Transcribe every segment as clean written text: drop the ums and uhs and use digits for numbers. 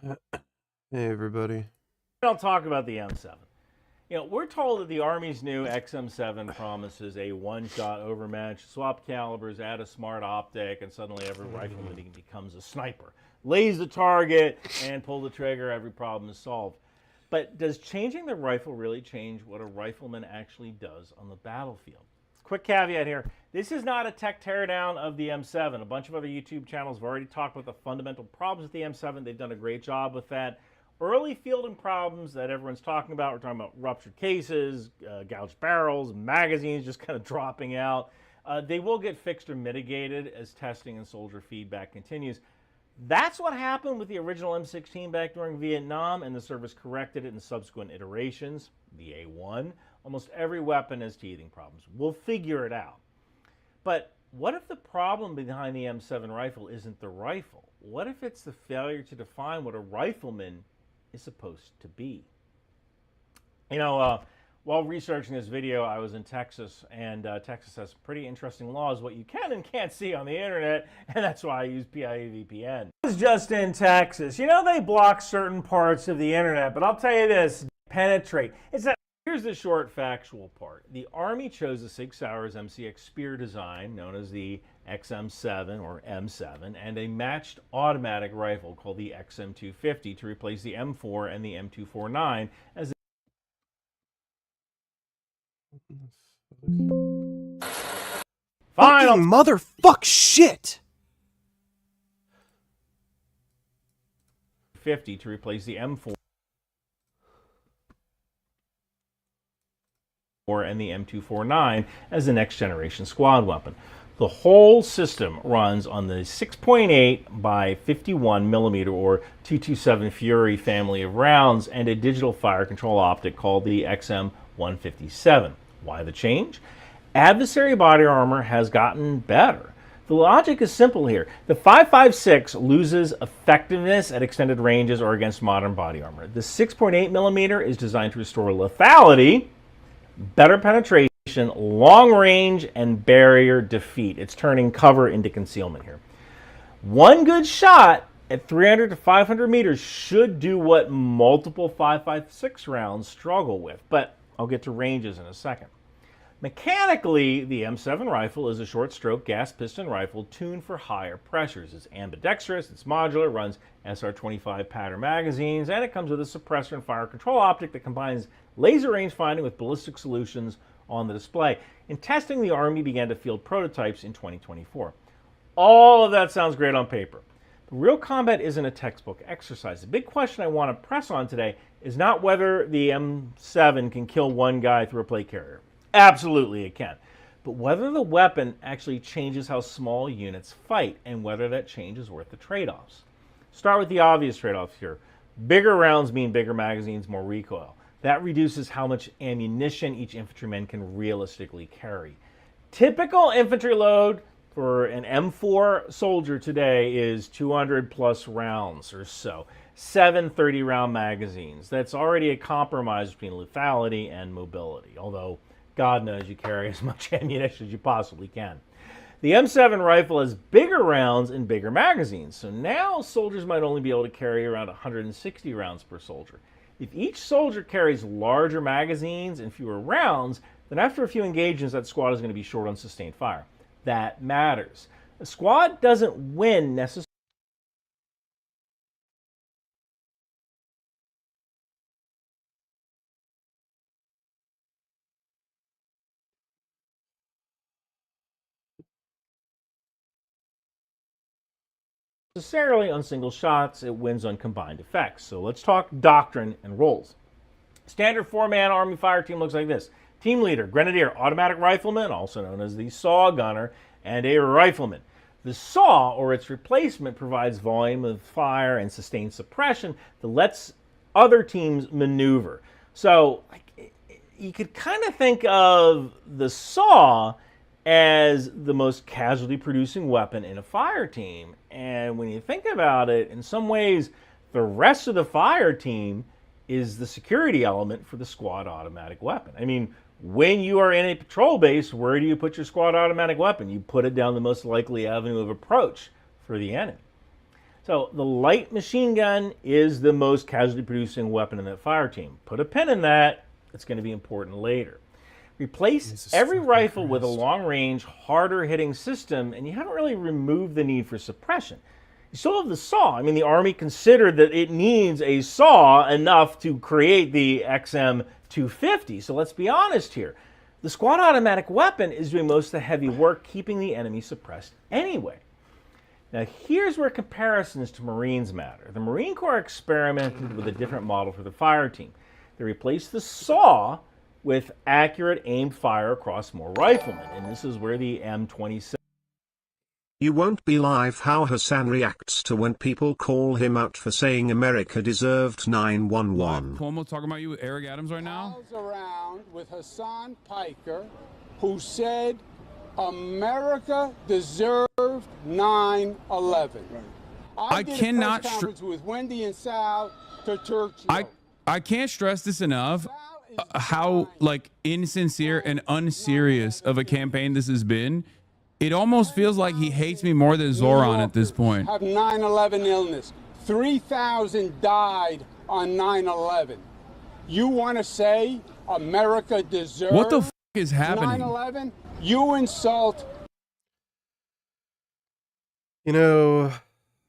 Hey everybody. I'll talk about the M7. We're told that the Army's new XM7 promises a one-shot overmatch, swap calibers, add a smart optic, and suddenly every rifleman becomes a sniper. Lays the target and pull the trigger, every problem is solved. But does changing the rifle really change what a rifleman actually does on the battlefield? Quick caveat here. This is not a tech teardown of the M7. A bunch of other YouTube channels have already talked about the fundamental problems with the M7. They've done a great job with that. Early fielding problems that everyone's talking about, we're talking about ruptured cases, gouged barrels, magazines just kind of dropping out. They will get fixed or mitigated as testing and soldier feedback continues. That's what happened with the original M16 back during Vietnam, and the service corrected it in subsequent iterations. The A1, almost every weapon has teething problems. We'll figure it out. But what if the problem behind the M7 rifle isn't the rifle? What if it's the failure to define what a rifleman is supposed to be? While researching this video, I was in Texas, and Texas has pretty interesting laws, what you can and can't see on the internet, and that's why I use PIA VPN. I was just in Texas. They block certain parts of the internet, but I'll tell you this, penetrate. Here's the short factual part. The Army chose the 6 Hours MCX Spear design, known as the XM7 or M7, and a matched automatic rifle called the XM250 to replace the M4 and the M249 as Fucking motherfuck shit! 50 to replace the M4 and the M249 as the next generation squad weapon. The whole system runs on the 6.8 by 51 millimeter or 227 Fury family of rounds and a digital fire control optic called the XM157. Why the change? Adversary body armor has gotten better. The logic is simple here. The 5.56 loses effectiveness at extended ranges or against modern body armor. The 6.8 millimeter is designed to restore lethality, better penetration, long range, and barrier defeat. It's turning cover into concealment here. One good shot at 300 to 500 meters should do what multiple 5.56 rounds struggle with, but I'll get to ranges in a second. Mechanically, the M7 rifle is a short-stroke gas piston rifle tuned for higher pressures. It's ambidextrous, it's modular, runs SR25 pattern magazines, and it comes with a suppressor and fire control optic that combines laser range finding with ballistic solutions on the display. In testing, the Army began to field prototypes in 2024. All of that sounds great on paper. But real combat isn't a textbook exercise. The big question I want to press on today is not whether the M7 can kill one guy through a plate carrier. Absolutely it can. But whether the weapon actually changes how small units fight and whether that change is worth the trade-offs. Start with the obvious trade-offs here. Bigger rounds mean bigger magazines, more recoil. That reduces how much ammunition each infantryman can realistically carry. Typical infantry load for an M4 soldier today is 200 plus rounds or so. 7 30-round magazines. That's already a compromise between lethality and mobility, although God knows you carry as much ammunition as you possibly can. The M7 rifle has bigger rounds and bigger magazines, so now soldiers might only be able to carry around 160 rounds per soldier. If each soldier carries larger magazines and fewer rounds, then after a few engagements, that squad is going to be short on sustained fire. That matters. A squad doesn't win necessarily on single shots, it wins on combined effects. So let's talk doctrine and roles. Standard 4-man Army fire team looks like this. Team leader, grenadier, automatic rifleman, also known as the saw gunner, and a rifleman. The saw, or its replacement, provides volume of fire and sustained suppression that lets other teams maneuver. So you could kind of think of the saw as the most casualty producing weapon in a fire team. And when you think about it, in some ways, the rest of the fire team is the security element for the squad automatic weapon. I mean, when you are in a patrol base, where do you put your squad automatic weapon? You put it down the most likely avenue of approach for the enemy. So the light machine gun is the most casualty-producing weapon in that fire team. Put a pin in that. It's going to be important later. Replace every rifle with a long-range, harder-hitting system, and you haven't really removed the need for suppression. You still have the saw. I mean, the Army considered that it needs a saw enough to create the XM250. So let's be honest here. The squad automatic weapon is doing most of the heavy work, keeping the enemy suppressed anyway. Now, here's where comparisons to Marines matter. The Marine Corps experimented with a different model for the fire team. They replaced the saw with accurate aimed fire across more riflemen, and this is where the M27. You won't believe how Hassan reacts to when people call him out for saying America deserved 911. Cuomo talking about you with Eric Adams right now? Around with Hassan Piker, who said America deserved 9/11. I did cannot a press conference with Wendy and Sal to Churchill. I can't stress this enough. How like insincere and unserious of a campaign this has been. It almost feels like he hates me more than Zoran at this point. Have 9/11 illness. 3,000 died on 9/11. You want to say America deserves What the f is happening? 9/11? You insult. You know,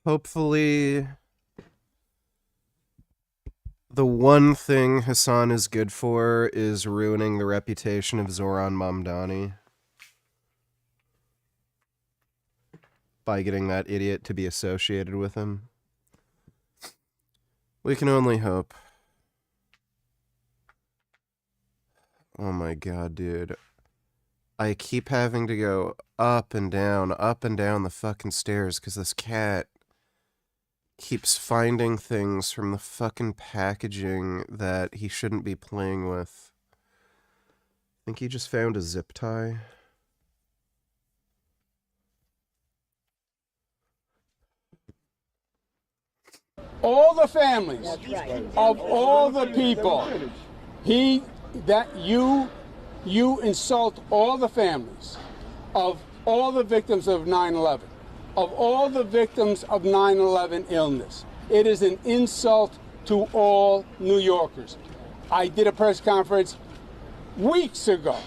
hopefully the one thing Hassan is good for is ruining the reputation of Zoran Mamdani by getting that idiot to be associated with him. We can only hope. Oh my god, dude. I keep having to go up and down the fucking stairs because this cat keeps finding things from the fucking packaging that he shouldn't be playing with. I think he just found a zip tie. All the families of all the people, you insult all the families of all the victims of 9/11, of all the victims of 9/11 illness. It is an insult to all New Yorkers. I did a press conference weeks ago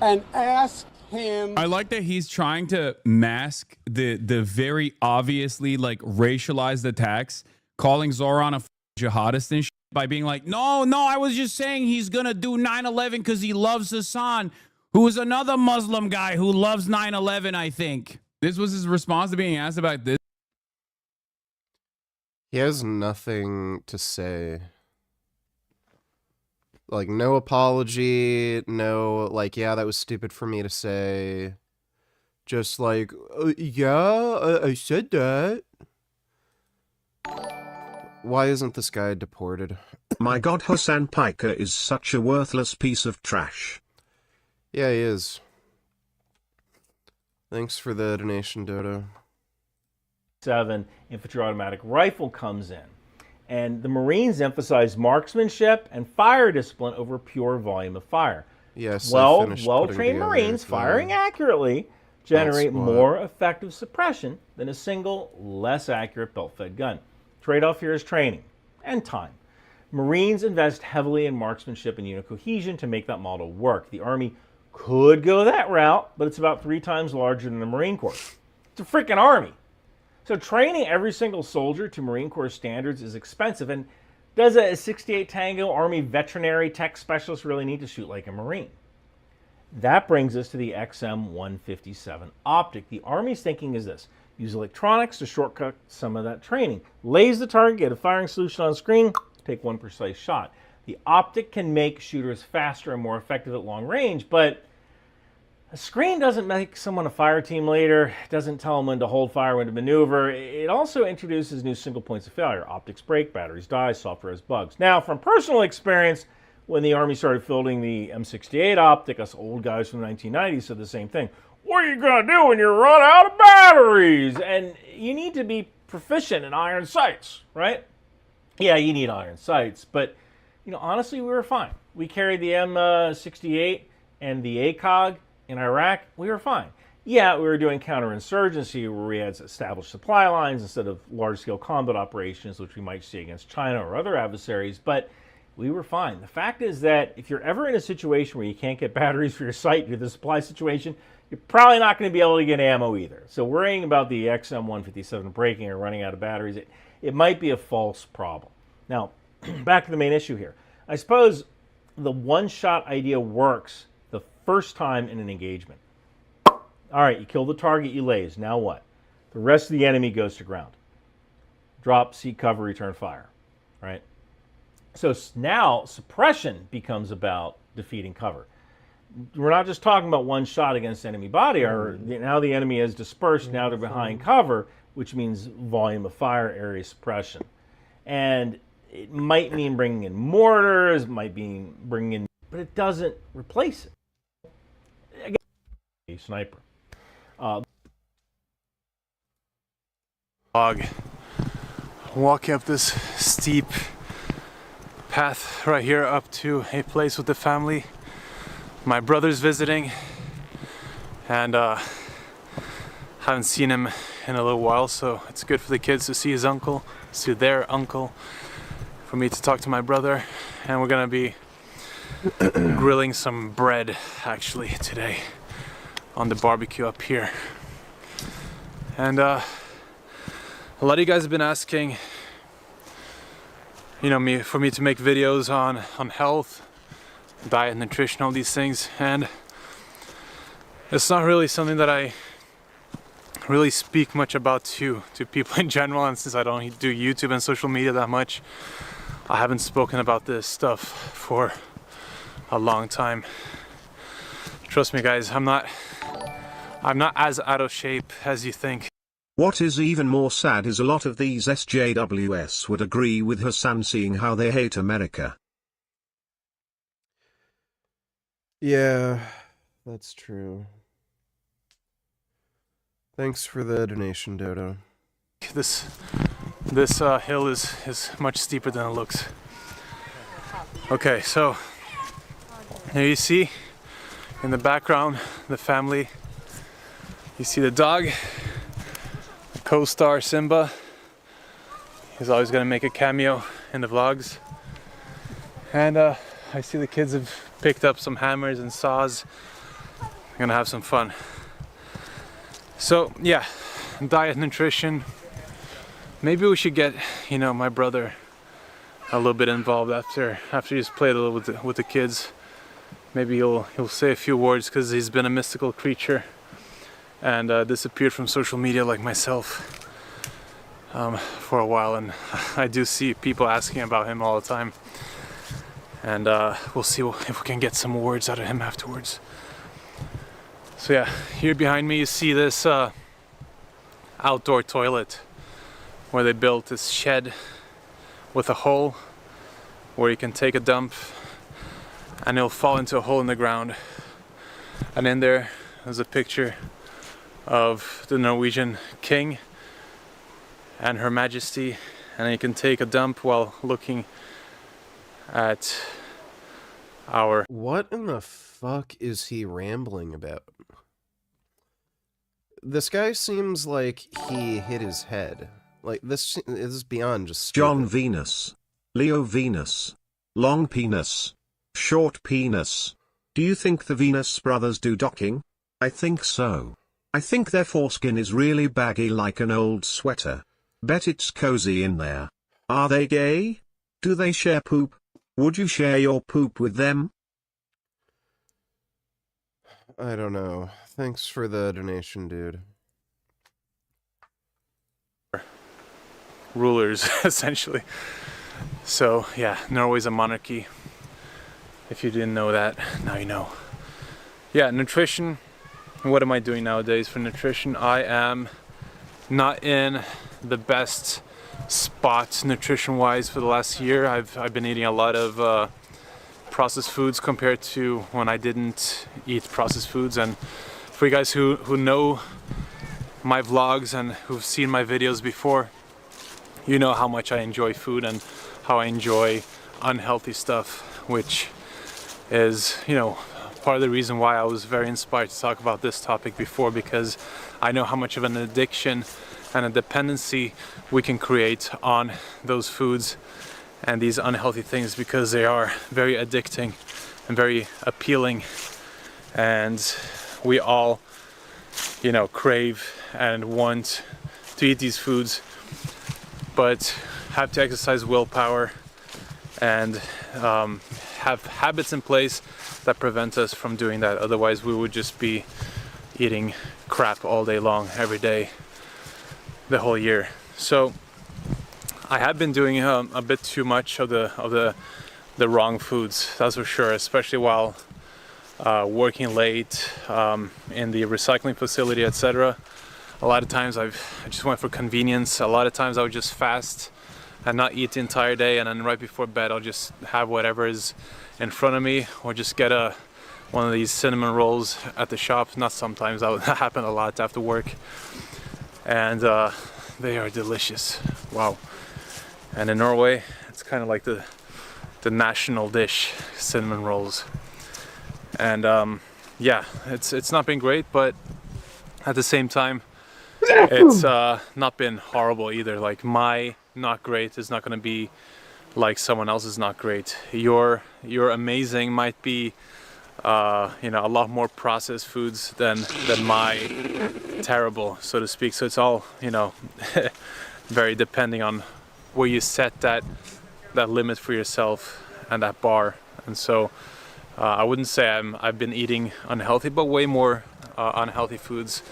and asked him. I like that he's trying to mask the very obviously like racialized attacks, calling Zoran a jihadist and shit by being like, no, I was just saying he's gonna do 9/11 because he loves Hassan, who is another Muslim guy who loves 9/11, I think. This was his response to being asked about this. He has nothing to say. Like, no apology, no, like, yeah, that was stupid for me to say. Just like, yeah, I said that. Why isn't this guy deported? My god, Hassan Piker is such a worthless piece of trash. Yeah, he is. Thanks for the donation, Dodo. 7 infantry automatic rifle comes in. And the Marines emphasize marksmanship and fire discipline over pure volume of fire. Yes, well-trained Marines firing accurately generate more effective suppression than a single, less accurate belt-fed gun. Trade-off here is training and time. Marines invest heavily in marksmanship and unit cohesion to make that model work. The Army could go that route, but it's about 3 times larger than the Marine Corps. It's a freaking Army. So training every single soldier to Marine Corps standards is expensive, and does a 68 Tango Army veterinary tech specialist really need to shoot like a Marine? That brings us to the XM157 optic. The Army's thinking is this: use electronics to shortcut some of that training. Laze the target, get a firing solution on screen, take one precise shot. The optic can make shooters faster and more effective at long range, but a screen doesn't make someone a fire team leader, doesn't tell them when to hold fire, when to maneuver. It also introduces new single points of failure. Optics break, batteries die, software has bugs. Now, from personal experience, when the Army started fielding the M68 optic, us old guys from the 1990s said the same thing. What are you going to do when you run out of batteries? And you need to be proficient in iron sights, right? Yeah, you need iron sights, but honestly, we were fine. We carried the M68 and the ACOG in Iraq. We were fine. Yeah, we were doing counterinsurgency where we had established supply lines instead of large-scale combat operations, which we might see against China or other adversaries, but we were fine. The fact is that if you're ever in a situation where you can't get batteries for your site due to the supply situation, you're probably not going to be able to get ammo either. So worrying about the XM157 breaking or running out of batteries, it might be a false problem. Now, back to the main issue here. I suppose the one-shot idea works the first time in an engagement. All right, you kill the target, you laze. Now what? The rest of the enemy goes to ground. Drop, seek cover, return fire. Right? So now suppression becomes about defeating cover. We're not just talking about one shot against enemy body armor. Now the enemy is dispersed. Now they're behind cover, which means volume of fire, area suppression. And it might mean bringing in mortars, might mean bringing in, but it doesn't replace it. Again, a sniper. Walking up this steep path right here up to a place with the family. My brother's visiting, and haven't seen him in a little while, so it's good for the kids to see his uncle, see their uncle, for me to talk to my brother, and we're gonna be grilling some bread actually today on the barbecue up here. And a lot of you guys have been asking, you know, for me to make videos on health, diet, nutrition, all these things, and it's not really something that I really speak much about to people in general, and since I don't do YouTube and social media that much, I haven't spoken about this stuff for a long time. Trust me guys, I'm not as out of shape as you think. What is even more sad is a lot of these SJWs would agree with Hassan, seeing how they hate America. Yeah, that's true. Thanks for the donation, Dodo. This hill is much steeper than it looks. Okay, so there you see in the background the family. You see the dog, the co-star Simba. He's always gonna make a cameo in the vlogs. And I see the kids have picked up some hammers and saws. We're gonna have some fun. So yeah, diet, nutrition. Maybe we should get, you know, my brother a little bit involved after he's played a little with the kids. Maybe he'll say a few words, because he's been a mystical creature and disappeared from social media like myself for a while, and I do see people asking about him all the time, and we'll see if we can get some words out of him afterwards. So yeah, here behind me you see this outdoor toilet where they built this shed with a hole where you can take a dump and it'll fall into a hole in the ground, and in there there's a picture of the Norwegian king and Her Majesty, and you can take a dump while looking at our... What in the fuck is he rambling about? This guy seems like he hit his head. Like, this is beyond just stupid. John Venus. Leo Venus. Long penis. Short penis. Do you think the Venus brothers do docking? I think so. I think their foreskin is really baggy like an old sweater. Bet it's cozy in there. Are they gay? Do they share poop? Would you share your poop with them? I don't know. Thanks for the donation, dude. Rulers, essentially. So yeah, Norway's a monarchy. If you didn't know that, now you know. Yeah, nutrition. What am I doing nowadays for nutrition? I am not in the best spot nutrition wise for the last year. I've been eating a lot of processed foods compared to when I didn't eat processed foods. And for you guys who know my vlogs and who've seen my videos before, you know how much I enjoy food and how I enjoy unhealthy stuff, which is, you know, part of the reason why I was very inspired to talk about this topic before, because I know how much of an addiction and a dependency we can create on those foods and these unhealthy things, because they are very addicting and very appealing, and we all, you know, crave and want to eat these foods, but have to exercise willpower and have habits in place that prevent us from doing that. Otherwise we would just be eating crap all day long, every day, the whole year. So I have been doing a bit too much of the wrong foods, that's for sure, especially while working late in the recycling facility, etc. A lot of times I just went for convenience. A lot of times I would just fast and not eat the entire day, and then right before bed I'll just have whatever is in front of me, or just get one of these cinnamon rolls at the shop. Not sometimes, that would happen a lot after work, and they are delicious. Wow. And in Norway it's kind of like the national dish, cinnamon rolls. And yeah, it's not been great, but at the same time it's not been horrible either. Like, my not great is not going to be like someone else's not great. Your amazing might be you know, a lot more processed foods than my terrible, so to speak. So it's all, you know, very depending on where you set that limit for yourself and that bar. And so I wouldn't say I've been eating unhealthy, but way more unhealthy foods.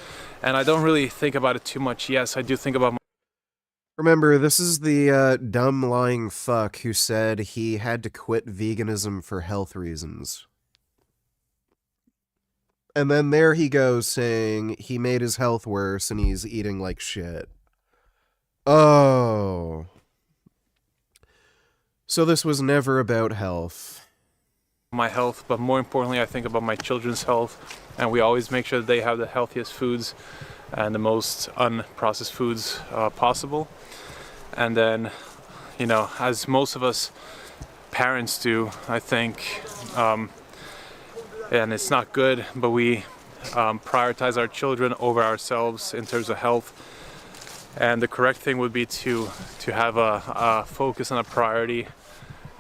And I don't really think about it too much. Yes, I do think about Remember, this is the dumb lying fuck who said he had to quit veganism for health reasons. And then there he goes saying he made his health worse and he's eating like shit. Oh. So this was never about health. my health, but more importantly I think about my children's health, and we always make sure that they have the healthiest foods and the most unprocessed foods possible. And then, you know, as most of us parents do, I think, and it's not good, but we prioritize our children over ourselves in terms of health. And the correct thing would be to have a focus and a priority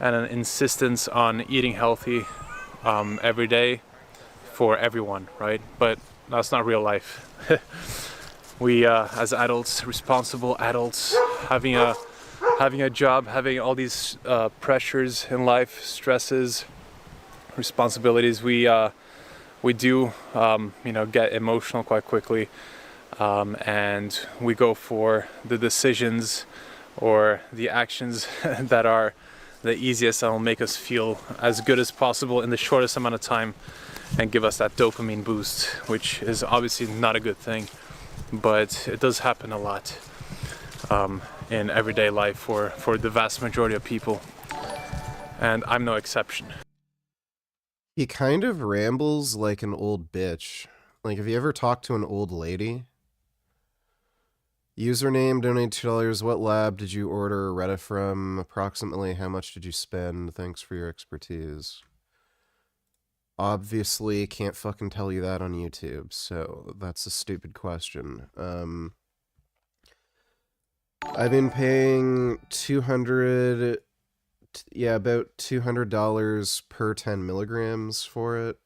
and an insistence on eating healthy every day for everyone, right? But that's not real life. We as adults, responsible adults, having a job, having all these pressures in life, stresses, responsibilities, we do you know, get emotional quite quickly, and we go for the decisions or the actions that are the easiest and will make us feel as good as possible in the shortest amount of time and give us that dopamine boost, which is obviously not a good thing, but it does happen a lot in everyday life for the vast majority of people, and I'm no exception. He kind of rambles like an old bitch. Like, have you ever talked to an old lady? Username, donate $2. What lab did you order Retta from? Approximately how much did you spend? Thanks for your expertise. Obviously, can't fucking tell you that on YouTube, so that's a stupid question. I've been paying about $200 per 10 milligrams for it.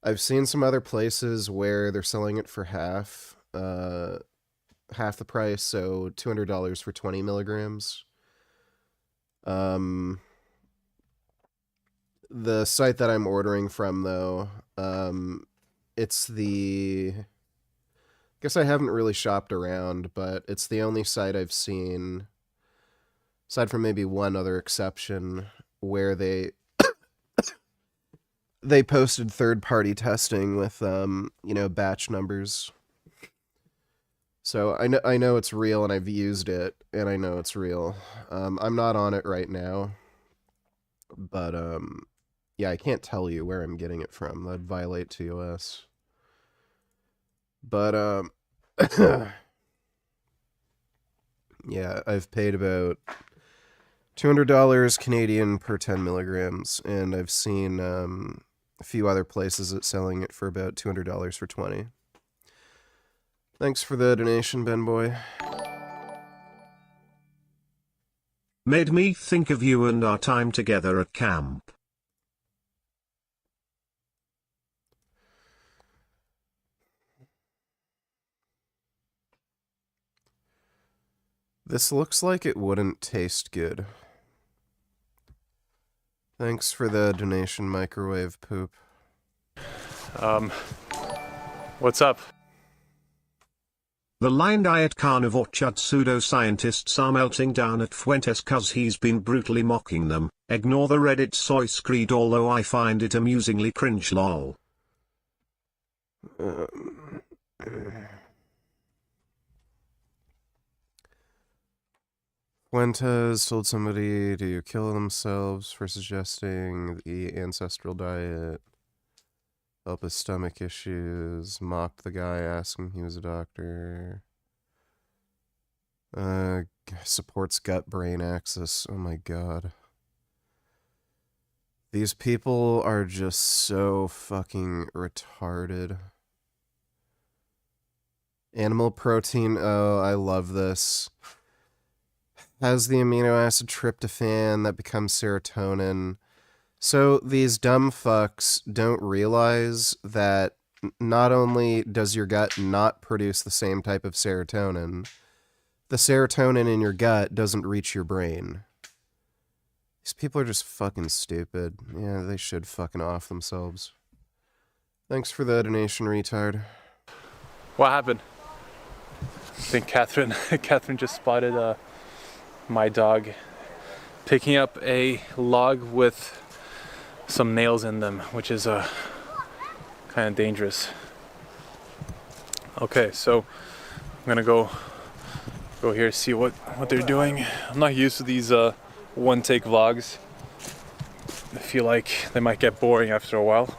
I've seen some other places where they're selling it for half the price, so $200 for 20 milligrams. The site that I'm ordering from, though, it's the... I guess I haven't really shopped around, but it's the only site I've seen, aside from maybe one other exception, where they posted third-party testing with, you know, batch numbers. So I know it's real, and I've used it, and I know it's real. I'm not on it right now, but yeah, I can't tell you where I'm getting it from. That'd violate TOS. But yeah, I've paid about $200 Canadian per 10 milligrams, and I've seen a few other places that selling it for about $200 for 20. Thanks for the donation, Ben Boy. Made me think of you and our time together at camp. This looks like it wouldn't taste good. Thanks for the donation, microwave poop. What's up? The line diet carnivore chud pseudo-scientists are melting down at Fuentes cause he's been brutally mocking them. Ignore the Reddit soy screed, although I find it amusingly cringe lol. Fuentes told somebody to kill themselves for suggesting the ancestral diet. Help his stomach issues. Mocked the guy asking he was a doctor. Supports gut-brain axis. Oh my god. These people are just so fucking retarded. Animal protein. Oh, I love this. Has the amino acid tryptophan that becomes serotonin. So these dumb fucks don't realize that not only does your gut not produce the same type of serotonin, the serotonin in your gut doesn't reach your brain. These people are just fucking stupid. Yeah, they should fucking off themselves. Thanks for the donation, retard. What happened? I think Catherine just spotted my dog picking up a log with some nails in them, which is kind of dangerous. Okay, so I'm gonna go here, see what they're doing. I'm not used to these one-take vlogs. I feel like they might get boring after a while,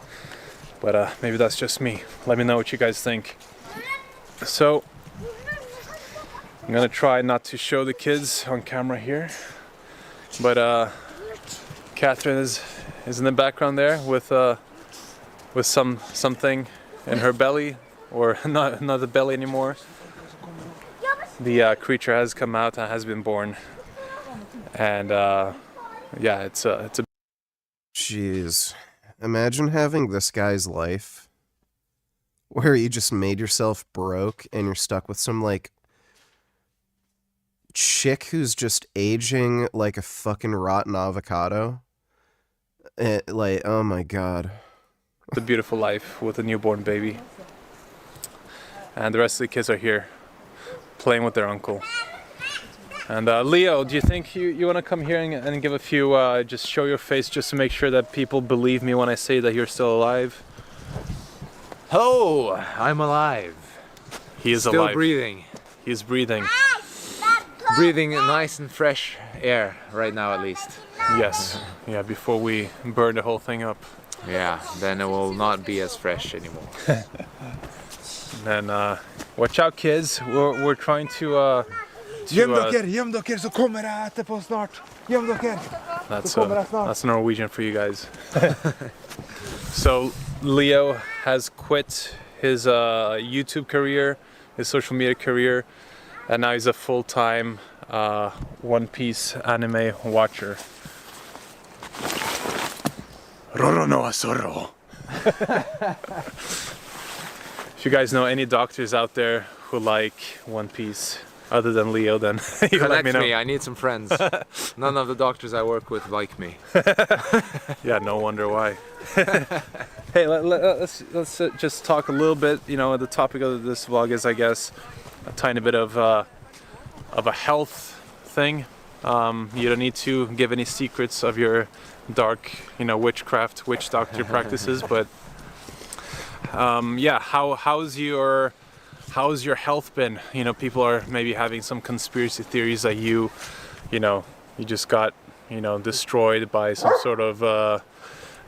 but maybe that's just me. Let me know what you guys think. So I'm gonna try not to show the kids on camera here, but Catherine is in the background there with something in her belly, or not the belly anymore. The creature has come out and has been born, and yeah, it's a. Jeez. Imagine having this guy's life where you just made yourself broke and you're stuck with some, like, chick who's just aging like a fucking rotten avocado. Like, oh my god. It's a beautiful life with a newborn baby. And the rest of the kids are here playing with their uncle. And Leo, do you think you want to come here and give a few, just show your face just to make sure that people believe me when I say that you're still alive? Oh, I'm alive. He is Still alive. breathing. He's breathing. Breathing nice and fresh air right now at least. Yes. Yeah, before we burn the whole thing up. Yeah, then it will not be as fresh anymore. And watch out, kids. We're trying to Göm dere så kommer jeg etterpå snart. Göm dere. that's Norwegian for you guys. So Leo has quit his YouTube career, his social media career, and now he's a full-time One Piece anime watcher. Roro no Asoro. If you guys know any doctors out there who like One Piece other than Leo, then you let me Connect know. me, I need some friends. None of the doctors I work with like me. Yeah, no wonder why. Hey, let's just talk a little bit. You know, the topic of this vlog is, I guess, a tiny bit of a health thing. You don't need to give any secrets of your dark, witchcraft, witch doctor practices, but yeah, how's your health been? People are maybe having some conspiracy theories that you just got destroyed by some sort of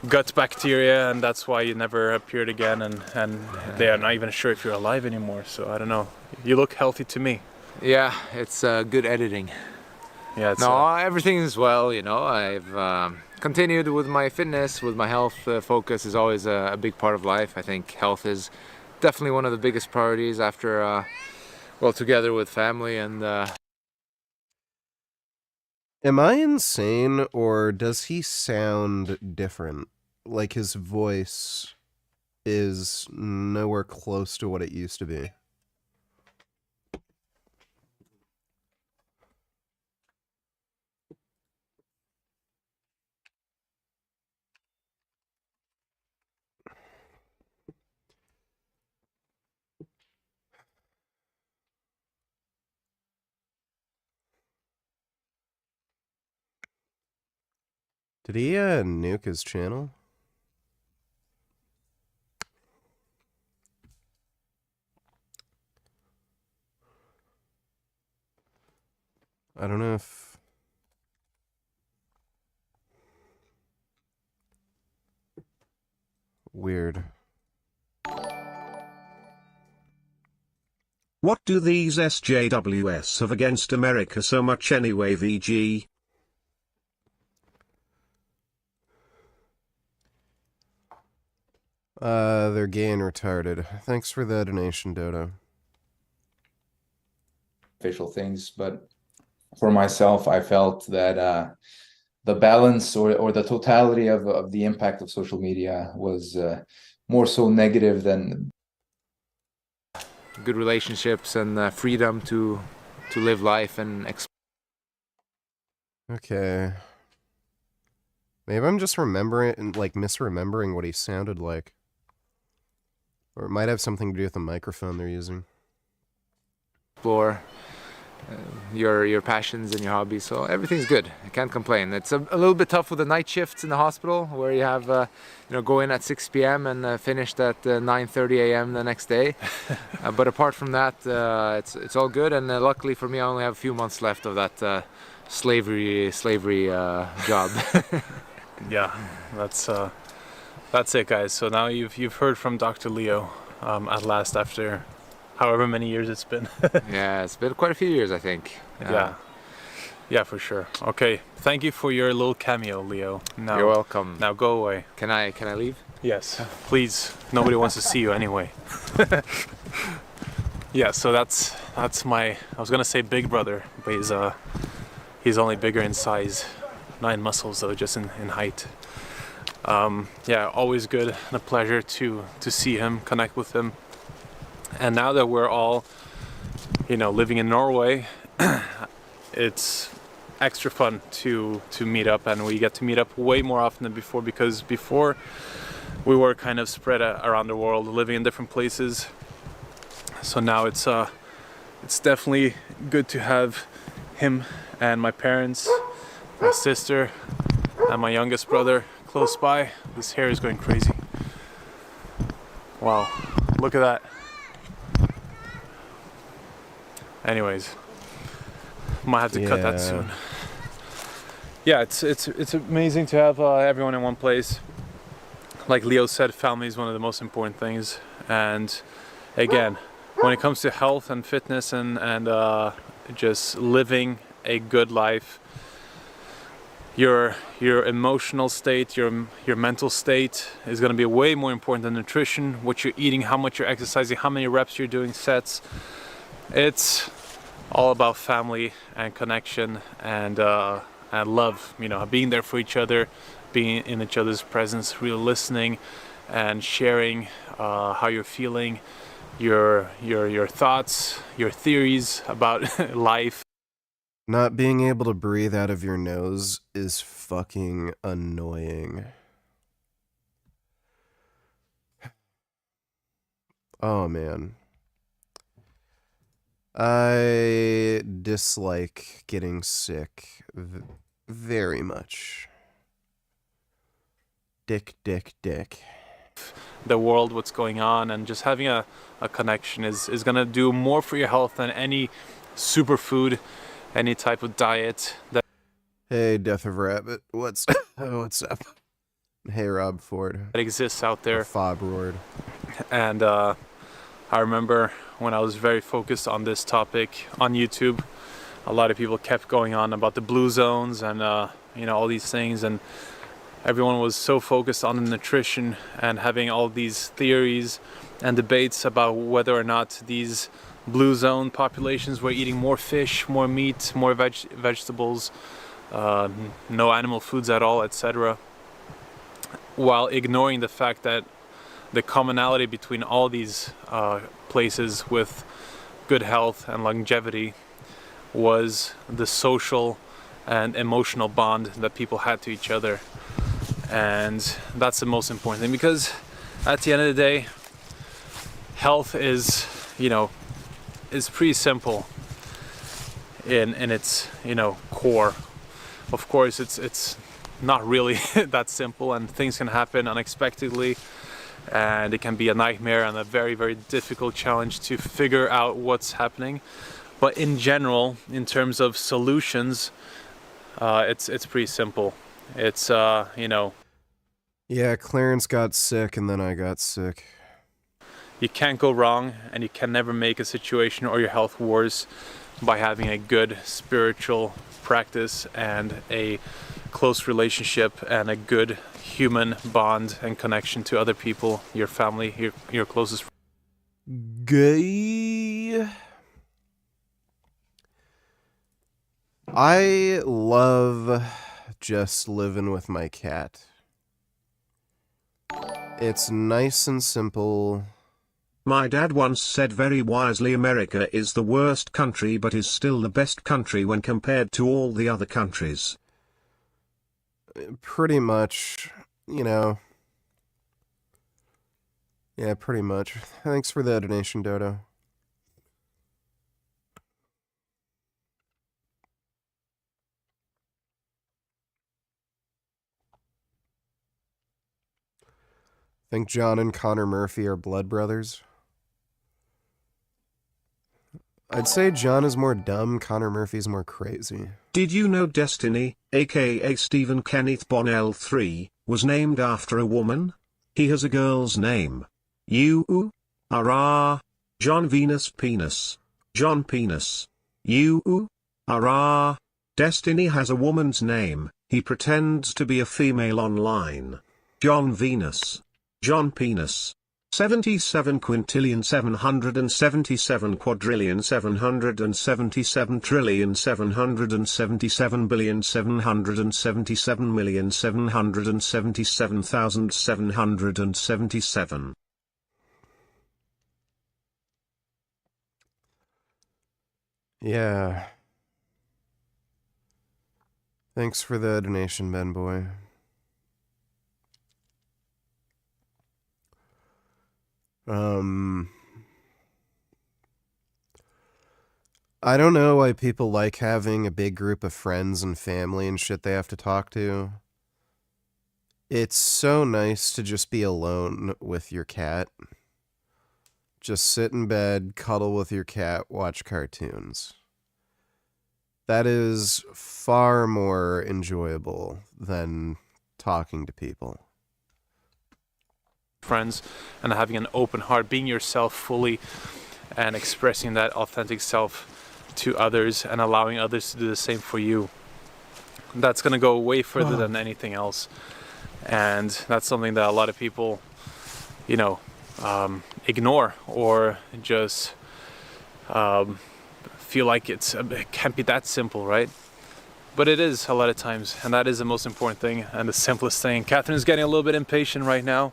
gut bacteria, and that's why you never appeared again, and they are not even sure if you're alive anymore. So I don't know. You look healthy to me. Yeah, it's good editing. Yeah, it's No, everything is well, you know. I've continued with my fitness, with my health. Focus is always a big part of life. I think health is definitely one of the biggest priorities after, well, together with family and... Am I insane, or does he sound different? Like his voice is nowhere close to what it used to be. Did he nuke his channel? I don't know if... Weird. What do these SJWs have against America so much anyway, VG? They're gay and retarded. Thanks for the donation, Dodo. Official things, but for myself, I felt that the balance or the totality of the impact of social media was more so negative than good relationships and freedom to live life and Okay. Maybe I'm just remembering and like misremembering what he sounded like. Or it might have something to do with the microphone they're using. explore your passions and your hobbies. So everything's good. I can't complain. It's a little bit tough with the night shifts in the hospital, where you have go in at 6 p.m. and finished at 9:30 a.m. the next day. But apart from that, it's all good. And luckily for me, I only have a few months left of that slavery job. Yeah, that's it, guys. So now you've heard from Dr. Leo at last, after however many years it's been. Yeah, it's been quite a few years, I think. Yeah, for sure. Okay, thank you for your little cameo, Leo. Now, you're welcome. Now go away. Can I leave? Yes, please. Nobody wants to see you anyway. Yeah, so that's my, I was gonna say big brother, but he's only bigger in size, not in muscles though, just in height. Yeah, always good and a pleasure to see him, connect with him. And now that we're all, living in Norway, it's extra fun to meet up, and we get to meet up way more often than before, because before we were kind of spread around the world, living in different places. So now it's definitely good to have him and my parents, my sister, and my youngest brother close by. This hair is going crazy. Wow, look at that. Anyways, might have to cut that soon. Yeah, it's amazing to have everyone in one place. Like Leo said, family is one of the most important things. And again, when it comes to health and fitness and just living a good life, your emotional state, your mental state is going to be way more important than nutrition. What you're eating, how much you're exercising, how many reps you're doing, sets. It's all about family and connection and love. Being there for each other, being in each other's presence, really listening and sharing how you're feeling, your thoughts, your theories about life. Not being able to breathe out of your nose is fucking annoying. Oh man. I dislike getting sick very much. Dick. The world, what's going on, and just having a connection is gonna do more for your health than any superfood, any type of diet. Hey, Death of Rabbit, what's up? Hey, Rob Ford. That exists out there. Fob roared. And I remember when I was very focused on this topic on YouTube, a lot of people kept going on about the blue zones and you know, all these things, and everyone was so focused on the nutrition and having all these theories and debates about whether or not these blue zone populations were eating more fish, more meat, more vegetables, no animal foods at all, etc., while ignoring the fact that the commonality between all these places with good health and longevity was the social and emotional bond that people had to each other. And that's the most important thing, because at the end of the day, health is, you know, is pretty simple in its, you know, core. Of course, it's not really that simple, and things can happen unexpectedly, and it can be a nightmare and a very, very difficult challenge to figure out what's happening. But in general, in terms of solutions, it's pretty simple. It's you know, Yeah, Clarence got sick and then I got sick. you can't go wrong, and you can never make a situation or your health worse by having a good spiritual practice and a close relationship and a good human bond and connection to other people, your family, your closest. Gay. I love just living with my cat. It's nice and simple. My dad once said very wisely, America is the worst country but is still the best country when compared to all the other countries. Pretty much, you know. Yeah, pretty much. Thanks for the donation, Dodo. Think John and Connor Murphy are blood brothers? I'd say John is more dumb, Connor Murphy's more crazy. Did you know Destiny, aka Stephen Kenneth Bonnell III, was named after a woman? He has a girl's name. U-U-R-R. John Venus Penis. John Penis. U-U-R-R. Destiny has a woman's name. He pretends to be a female online. John Venus. John Penis. 77 quintillion 777 quadrillion 777 trillion 777 billion 777 million 777,777. Yeah. Thanks for the donation, Ben Boy. I don't know why people like having a big group of friends and family and shit they have to talk to. It's so nice to just be alone with your cat. Just sit in bed, cuddle with your cat, watch cartoons. That is far more enjoyable than talking to people. Friends, and having an open heart, being yourself fully and expressing that authentic self to others and allowing others to do the same for you. That's going to go way further than anything else. And that's something that a lot of people, you know, ignore, or just feel like it can't be that simple, right? But it is a lot of times, and that is the most important thing and the simplest thing. Catherine is getting a little bit impatient right now.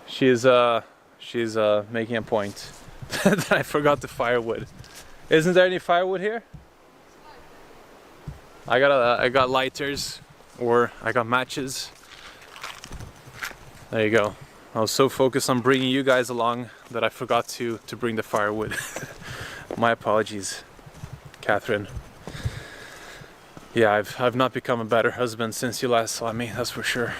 She's making a point that I forgot the firewood. Isn't there any firewood here? I got lighters, or I got matches. There you go. I was so focused on bringing you guys along that I forgot to bring the firewood. My apologies, Catherine. Yeah, I've not become a better husband since you last saw me, that's for sure.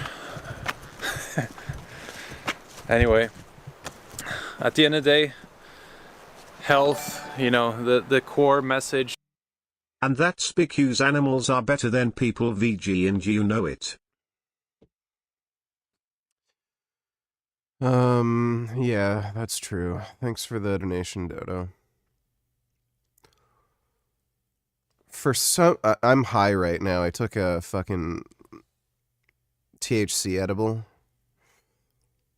Anyway, at the end of the day, health, you know, the core message. And that's because animals are better than people, VG, and you know it. Yeah, that's true. Thanks for the donation, Dodo. for some, I'm high right now. I took a fucking THC edible.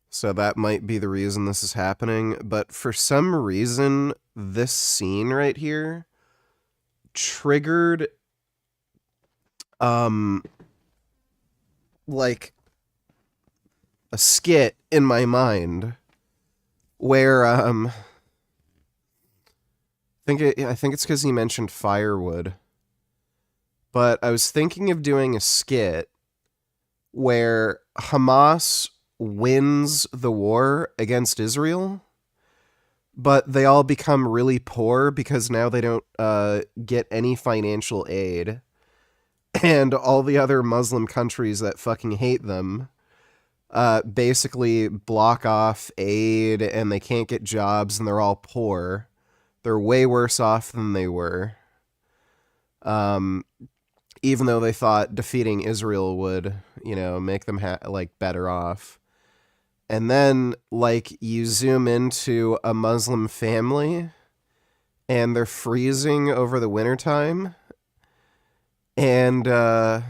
So that might be the reason this is happening. But for some reason, this scene right here triggered, like a skit in my mind where, I think it's because he mentioned firewood. But I was thinking of doing a skit where Hamas wins the war against Israel, but they all become really poor because now they don't get any financial aid, and all the other Muslim countries that fucking hate them basically block off aid, and they can't get jobs, and they're all poor. They're way worse off than they were. Even though they thought defeating Israel would, make them better off. And then, you zoom into a Muslim family, and they're freezing over the wintertime, and they're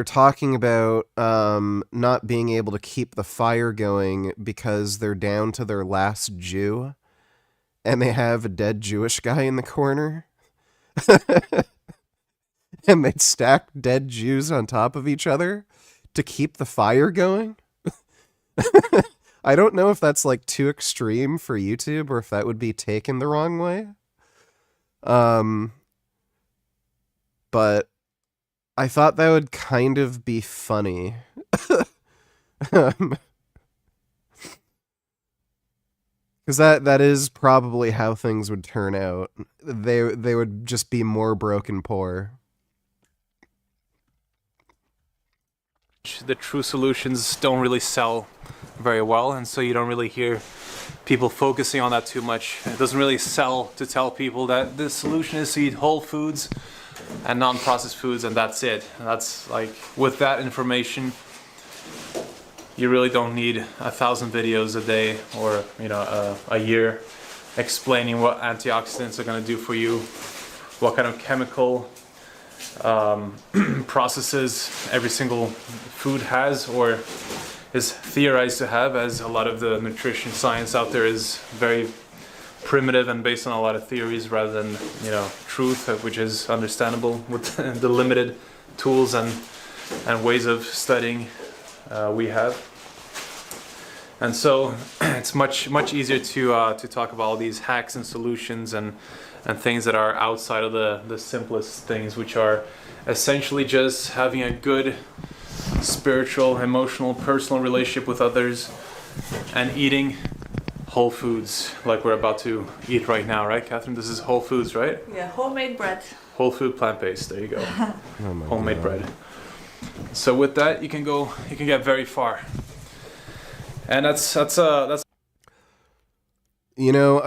talking about not being able to keep the fire going because they're down to their last Jew, and they have a dead Jewish guy in the corner. And they'd stack dead Jews on top of each other to keep the fire going. I don't know if that's too extreme for YouTube or if that would be taken the wrong way. But I thought that would kind of be funny. Because that is probably how things would turn out. They would just be more broke and poor. The true solutions don't really sell very well, and so you don't really hear people focusing on that too much. It doesn't really sell to tell people that the solution is to eat whole foods and non-processed foods, and that's it. And that's with that information, you really don't need 1,000 videos a day or a year explaining what antioxidants are going to do for you, what kind of chemical processes every single food has or is theorized to have, as a lot of the nutrition science out there is very primitive and based on a lot of theories rather than truth, which is understandable with the limited tools and ways of studying we have. And so it's much easier to talk about all these hacks and solutions and things that are outside of the simplest things, which are essentially just having a good spiritual, emotional, personal relationship with others and eating whole foods like we're about to eat right now, right, Catherine? This is whole foods, right? Yeah, homemade bread. Whole food, plant-based. There you go. Oh my Homemade God. bread. So with that, you can get very far. And that's I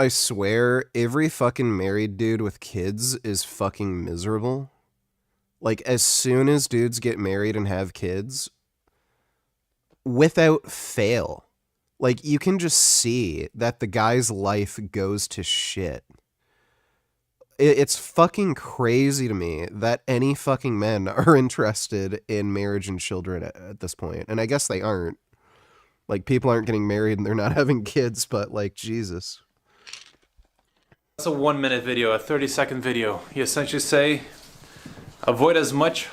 swear every fucking married dude with kids is fucking miserable. As soon as dudes get married and have kids, without fail, you can just see that the guy's life goes to shit. It's fucking crazy to me that any fucking men are interested in marriage and children at this point. And I guess they aren't. People aren't getting married and th're not having kids, but Jesus. That's a 1-minute video, a 30-second video. You essentially say, avoid as much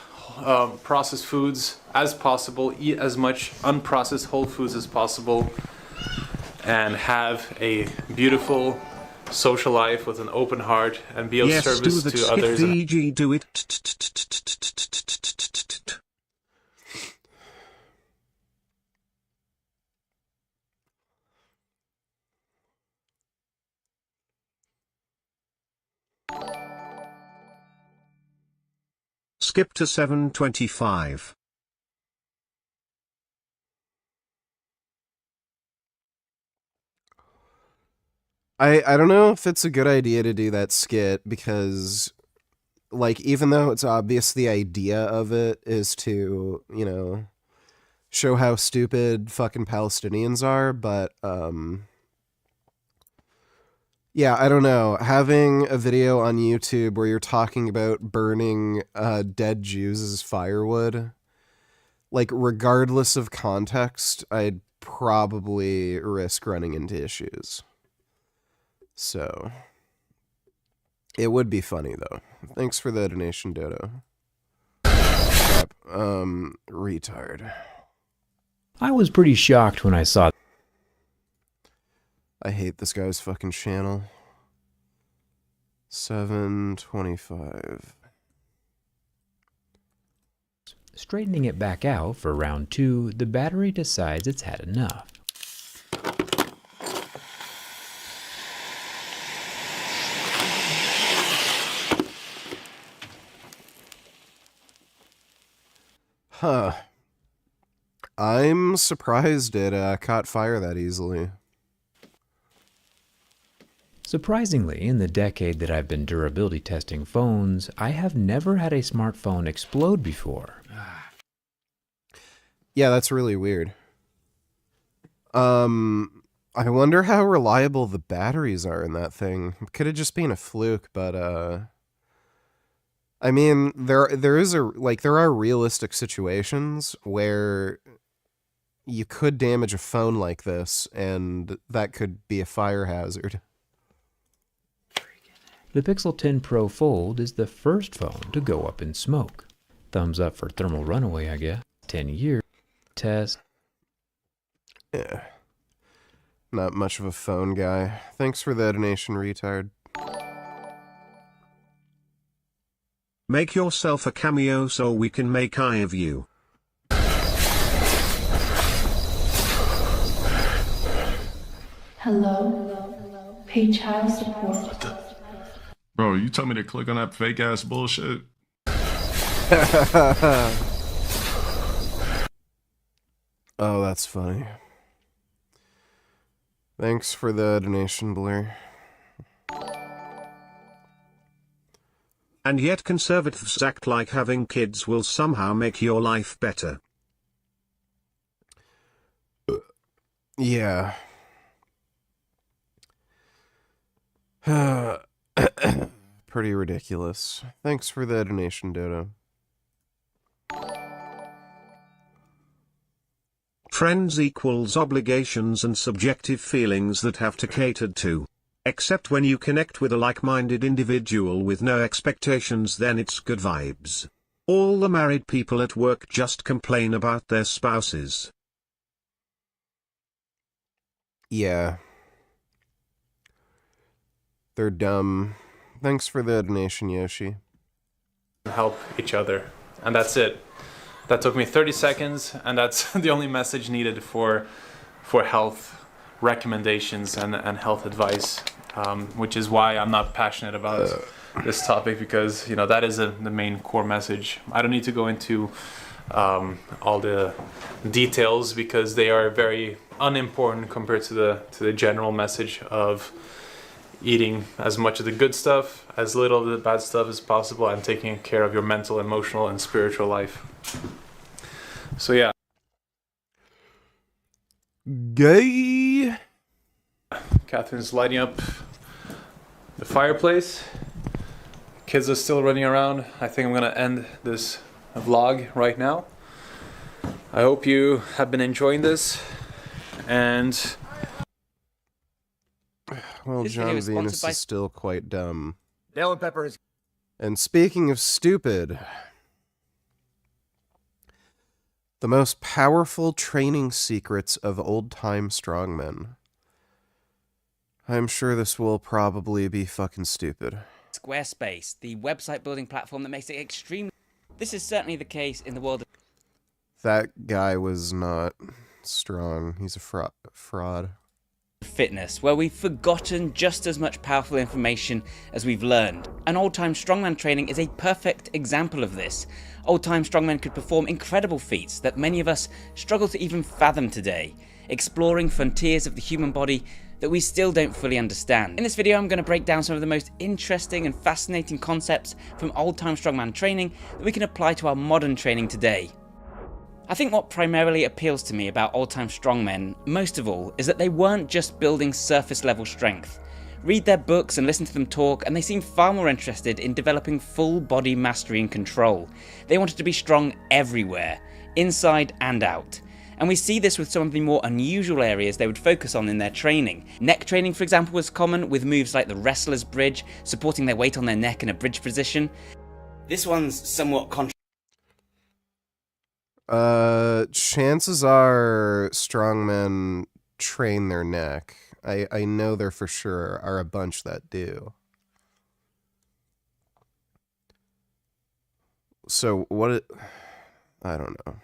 processed foods as possible, eat as much unprocessed whole foods as possible, and have a beautiful social life with an open heart and be of service to others. VG, do it. Skip to 7:25. I don't know if it's a good idea to do that skit because, even though it's obvious the idea of it is to, show how stupid fucking Palestinians are, but, Yeah, I don't know. Having a video on YouTube where you're talking about burning dead Jews as firewood, like, regardless of context, I'd probably risk running into issues. So, it would be funny, though. Thanks for the donation, Dodo. Crap. Retard. I was pretty shocked when I saw. I hate this guy's fucking channel. 725. Straightening it back out for round 2, the battery decides it's had enough. Huh. I'm surprised it caught fire that easily. Surprisingly, in the decade that I've been durability testing phones, I have never had a smartphone explode before. Yeah, that's really weird. I wonder how reliable the batteries are in that thing. It could have just been a fluke, but I mean, there are realistic situations where you could damage a phone like this, and that could be a fire hazard. The Pixel 10 Pro Fold is the first phone to go up in smoke. Thumbs up for thermal runaway, I guess. 10 years. Test. Yeah. Not much of a phone guy. Thanks for the donation, retard. Make yourself a cameo so we can make eye of you. Hello. Pay child support. Bro, you told me to click on that fake ass bullshit. Oh, that's funny. Thanks for the donation, Blair. And yet conservatives act like having kids will somehow make your life better. Yeah. Pretty ridiculous. Thanks for the donation, Dodo. Friends equals obligations and subjective feelings that have to catered to. Except when you connect with a like-minded individual with no expectations, then it's good vibes. All the married people at work just complain about their spouses. Yeah. They're dumb. Thanks for the donation, Yoshi. Help each other, and that's it. That took me 30 seconds, and that's the only message needed for health recommendations and health advice, which is why I'm not passionate about this topic, because that is the main core message. I don't need to go into all the details because they are very unimportant compared to the general message of eating as much of the good stuff, as little of the bad stuff as possible, and taking care of your mental, emotional, and spiritual life. So yeah. Gay. Catherine's lighting up the fireplace. Kids are still running around. I think I'm gonna end this vlog right now. I hope you have been enjoying this, and well, John Venus is still quite dumb. Dale and Pepper is. And speaking of stupid, the most powerful training secrets of old-time strongmen. I'm sure this will probably be fucking stupid. Squarespace, the website building platform that makes it extremely... This is certainly the case in the world of... That guy was not strong. He's a fraud. Fitness, where we've forgotten just as much powerful information as we've learned. And old-time strongman training is a perfect example of this. Old-time strongmen could perform incredible feats that many of us struggle to even fathom today, exploring frontiers of the human body that we still don't fully understand. In this video, I'm going to break down some of the most interesting and fascinating concepts from old-time strongman training that we can apply to our modern training today. I think what primarily appeals to me about old-time strongmen, most of all, is that they weren't just building surface-level strength. Read their books and listen to them talk, and they seem far more interested in developing full body mastery and control. They wanted to be strong everywhere, inside and out. And we see this with some of the more unusual areas they would focus on in their training. Neck training, for example, was common, with moves like the wrestler's bridge, supporting their weight on their neck in a bridge position. This one's somewhat chances are strongmen train their neck. I know there for sure are a bunch that do. So I don't know.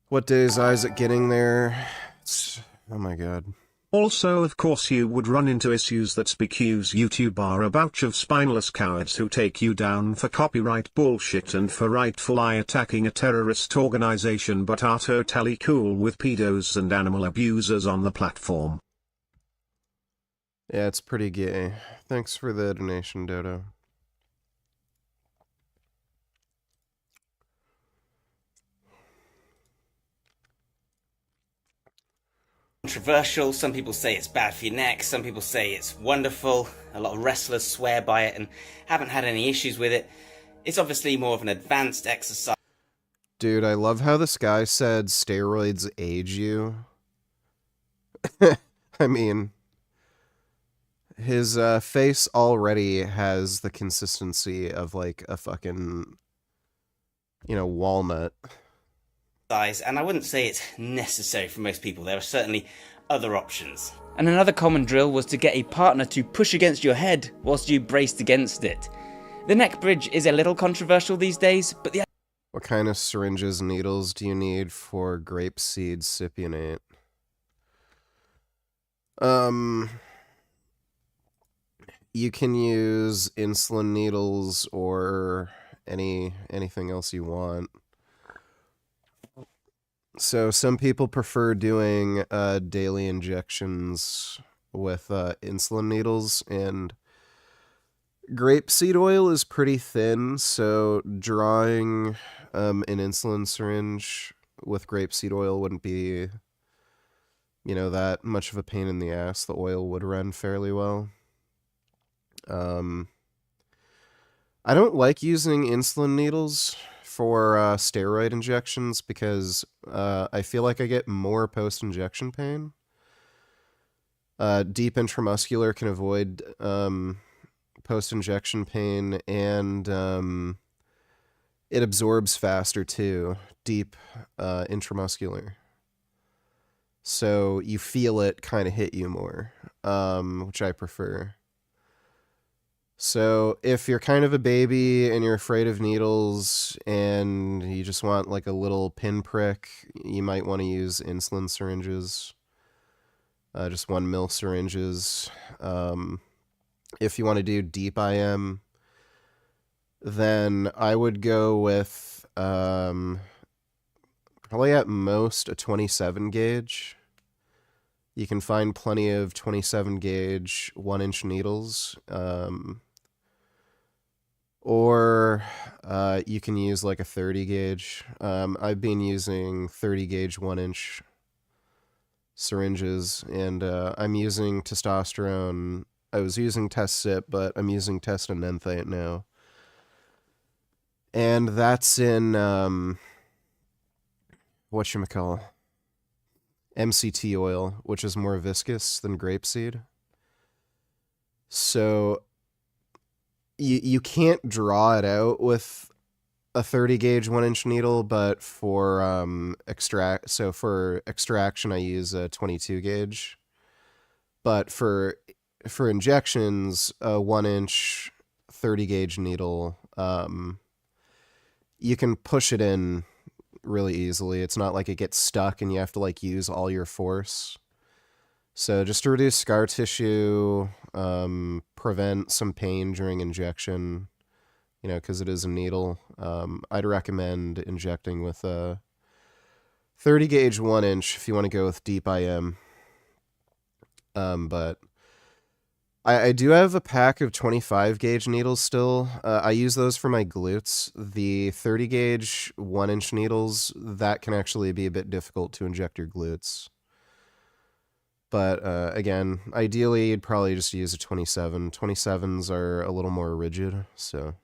What day is Isaac getting there? Oh my god. Also, of course, you would run into issues that SpeakU's YouTube are a bunch of spineless cowards who take you down for copyright bullshit and for rightfully attacking a terrorist organization, but are totally cool with pedos and animal abusers on the platform. Yeah, it's pretty gay. Thanks for the donation, Dodo. controversial. Some people say it's bad for your neck, some people say it's wonderful. A lot of wrestlers swear by it and haven't had any issues with it. It's obviously more of an advanced exercise. Dude, I love how this guy said steroids age you. I mean, his face already has the consistency of like a fucking, walnut. And I wouldn't say it's necessary for most people. There are certainly other options. And another common drill was to get a partner to push against your head whilst you braced against it. The neck bridge is a little controversial these days, but the... What kind of syringes and needles do you need for grapeseed cypionate? You can use insulin needles or anything else you want. So some people prefer doing daily injections with insulin needles, and grapeseed oil is pretty thin, so drawing an insulin syringe with grapeseed oil wouldn't be, that much of a pain in the ass. The oil would run fairly well. I don't like using insulin needles for steroid injections because I feel like I get more post-injection pain. Deep intramuscular can avoid post-injection pain, and it absorbs faster too, deep intramuscular. So you feel it kind of hit you more, which I prefer. So if you're kind of a baby and you're afraid of needles and you just want like a little pinprick, you might want to use insulin syringes, just 1 ml syringes. If you want to do deep IM, then I would go with probably at most a 27 gauge. You can find plenty of 27 gauge 1-inch needles. Or you can use like a 30 gauge. I've been using 30 gauge 1-inch syringes, and I'm using testosterone. I was using Test-Sip, but I'm using Testanenthate now. And that's in, whatchamacall, MCT oil, which is more viscous than grapeseed. So you can't draw it out with a 30 gauge 1-inch needle, but for extraction I use a 22 gauge. But for injections, a 1-inch 30 gauge needle, you can push it in really easily. It's not like it gets stuck and you have to like use all your force. So just to reduce scar tissue, prevent some pain during injection, because it is a needle, I'd recommend injecting with a 30 gauge 1-inch if you want to go with deep IM. But I do have a pack of 25 gauge needles still. I use those for my glutes. The 30 gauge 1-inch needles, that can actually be a bit difficult to inject your glutes. But again, ideally, you'd probably just use a 27. 27s are a little more rigid, so.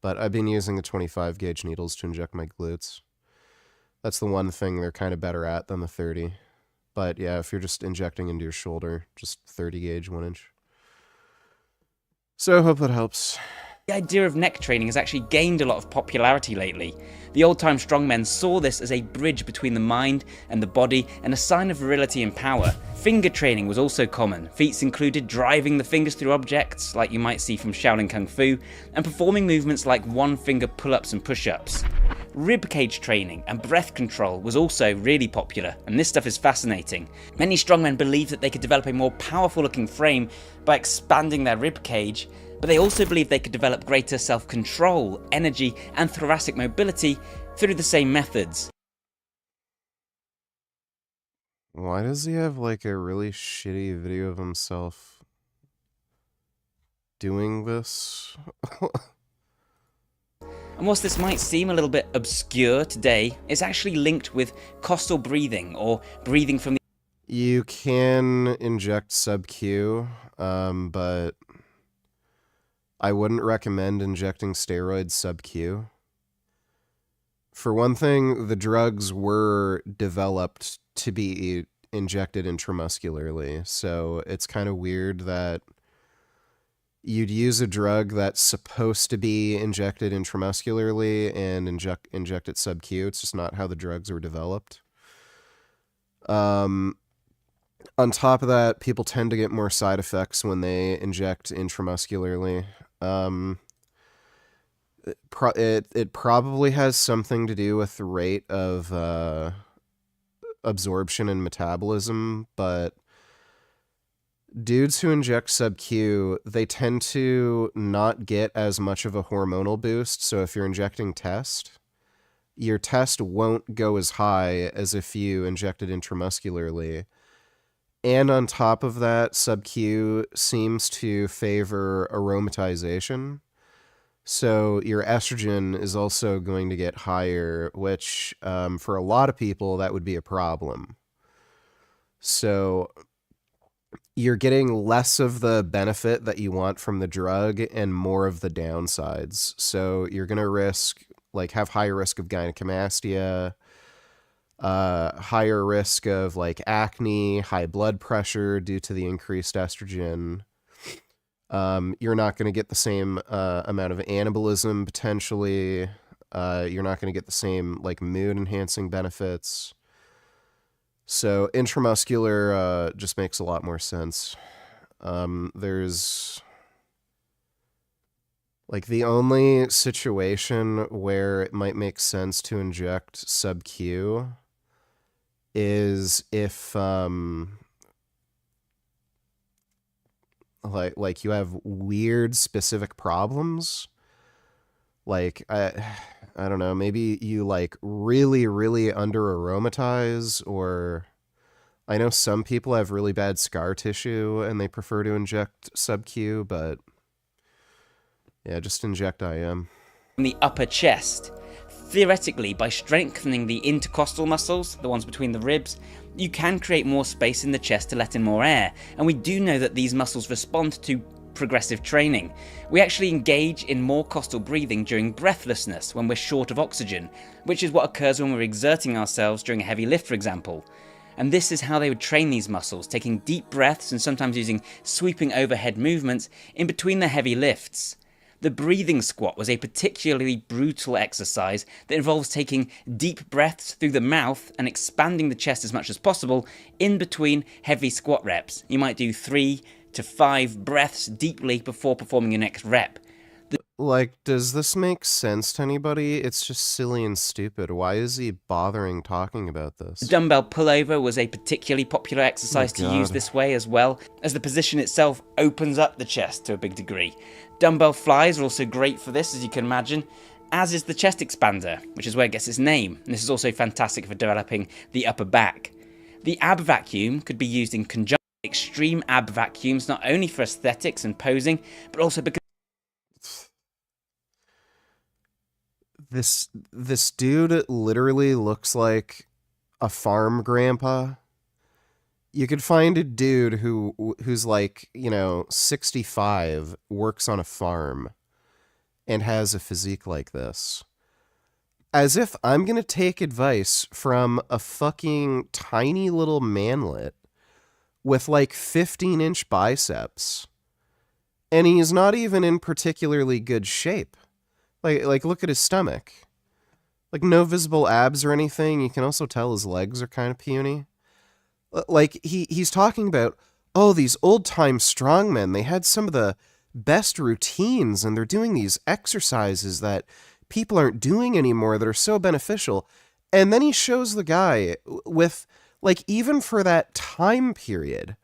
But I've been using the 25 gauge needles to inject my glutes. That's the one thing they're kind of better at than the 30. But yeah, if you're just injecting into your shoulder, just 30 gauge 1 inch. So I hope that helps. The idea of neck training has actually gained a lot of popularity lately. The old-time strongmen saw this as a bridge between the mind and the body and a sign of virility and power. Finger training was also common. Feats included driving the fingers through objects, like you might see from Shaolin Kung Fu, and performing movements like one-finger pull-ups and push-ups. Ribcage training and breath control was also really popular, and this stuff is fascinating. Many strongmen believed that they could develop a more powerful looking frame by expanding their ribcage, but they also believed they could develop greater self-control, energy, and thoracic mobility through the same methods. Why does he have like a really shitty video of himself doing this? And whilst this might seem a little bit obscure today, it's actually linked with costal breathing, or breathing from the... You can inject sub-Q, but I wouldn't recommend injecting steroids sub-Q. For one thing, the drugs were developed to be injected intramuscularly, so it's kind of weird that you'd use a drug that's supposed to be injected intramuscularly and inject it sub-Q. It's just not how the drugs were developed. On top of that, people tend to get more side effects when they inject intramuscularly. It probably has something to do with the rate of absorption and metabolism, but dudes who inject sub-Q, they tend to not get as much of a hormonal boost. So if you're injecting test, your test won't go as high as if you injected intramuscularly. And on top of that, sub-Q seems to favor aromatization. So your estrogen is also going to get higher, which for a lot of people, that would be a problem. So you're getting less of the benefit that you want from the drug and more of the downsides. So you're going to have higher risk of gynecomastia, higher risk of acne, high blood pressure due to the increased estrogen. You're not going to get the same amount of anabolism potentially. You're not going to get the same mood enhancing benefits. So intramuscular just makes a lot more sense. There's the only situation where it might make sense to inject sub-Q is if you have weird specific problems. I don't know, maybe you really, really under aromatize, or I know some people have really bad scar tissue and they prefer to inject sub-Q, but yeah, just inject IM. From the upper chest. Theoretically, by strengthening the intercostal muscles, the ones between the ribs, you can create more space in the chest to let in more air, and we do know that these muscles respond to progressive training. We actually engage in more costal breathing during breathlessness when we're short of oxygen, which is what occurs when we're exerting ourselves during a heavy lift, for example. And this is how they would train these muscles, taking deep breaths and sometimes using sweeping overhead movements in between the heavy lifts. The breathing squat was a particularly brutal exercise that involves taking deep breaths through the mouth and expanding the chest as much as possible in between heavy squat reps. You might do 3 to 5 breaths deeply before performing your next rep. Does this make sense to anybody? It's just silly and stupid. Why is he bothering talking about this? The dumbbell pullover was a particularly popular exercise to use this way as well, as the position itself opens up the chest to a big degree. Dumbbell flies are also great for this, as you can imagine, as is the chest expander, which is where it gets its name. And this is also fantastic for developing the upper back. The ab vacuum could be used in conjunction with extreme ab vacuums, not only for aesthetics and posing, but also because This dude literally looks like a farm grandpa, You could find a dude who's like, 65, works on a farm, and has a physique like this. As if I'm gonna take advice from a fucking tiny little manlet with like 15-inch biceps, and he's not even in particularly good shape. Like look at his stomach. Like no visible abs or anything. You can also tell his legs are kind of puny. Like he's talking about, oh, these old-time strongmen, they had some of the best routines and they're doing these exercises that people aren't doing anymore that are so beneficial. And then he shows the guy with, like, even for that time period,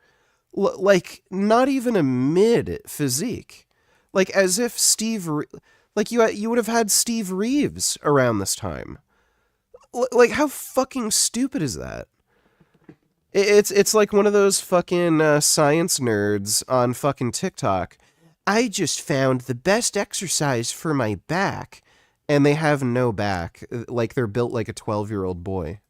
like not even a mid physique. Like as if like you would have had Steve Reeves around this time. Like how fucking stupid is that? It's like one of those fucking science nerds on fucking TikTok. I just found the best exercise for my back. And they have no back. Like they're built like a 12-year-old boy.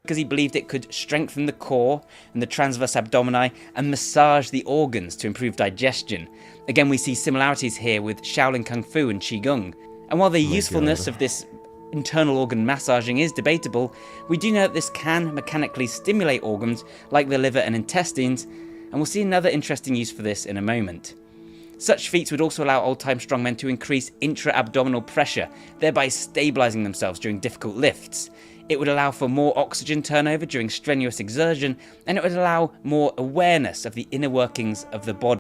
Because he believed it could strengthen the core and the transverse abdomini and massage the organs to improve digestion. Again, we see similarities here with Shaolin Kung Fu and Qigong. And while the usefulness of this internal organ massaging is debatable, we do know that this can mechanically stimulate organs like the liver and intestines, and we'll see another interesting use for this in a moment. Such feats would also allow old-time strongmen to increase intra-abdominal pressure, thereby stabilizing themselves during difficult lifts. It would allow for more oxygen turnover during strenuous exertion, and it would allow more awareness of the inner workings of the body.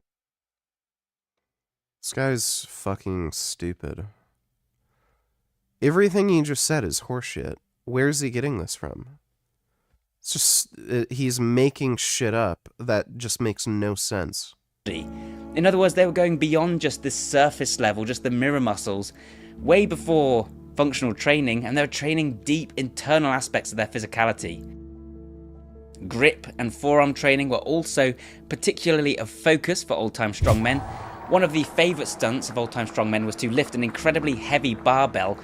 This guy's fucking stupid. Everything he just said is horseshit. Where's he getting this from? It's just, he's making shit up that just makes no sense. In other words, they were going beyond just the surface level, just the mirror muscles, way before functional training, and they were training deep internal aspects of their physicality. Grip and forearm training were also particularly of focus for old-time strongmen. One of the favourite stunts of old-time strongmen was to lift an incredibly heavy barbell.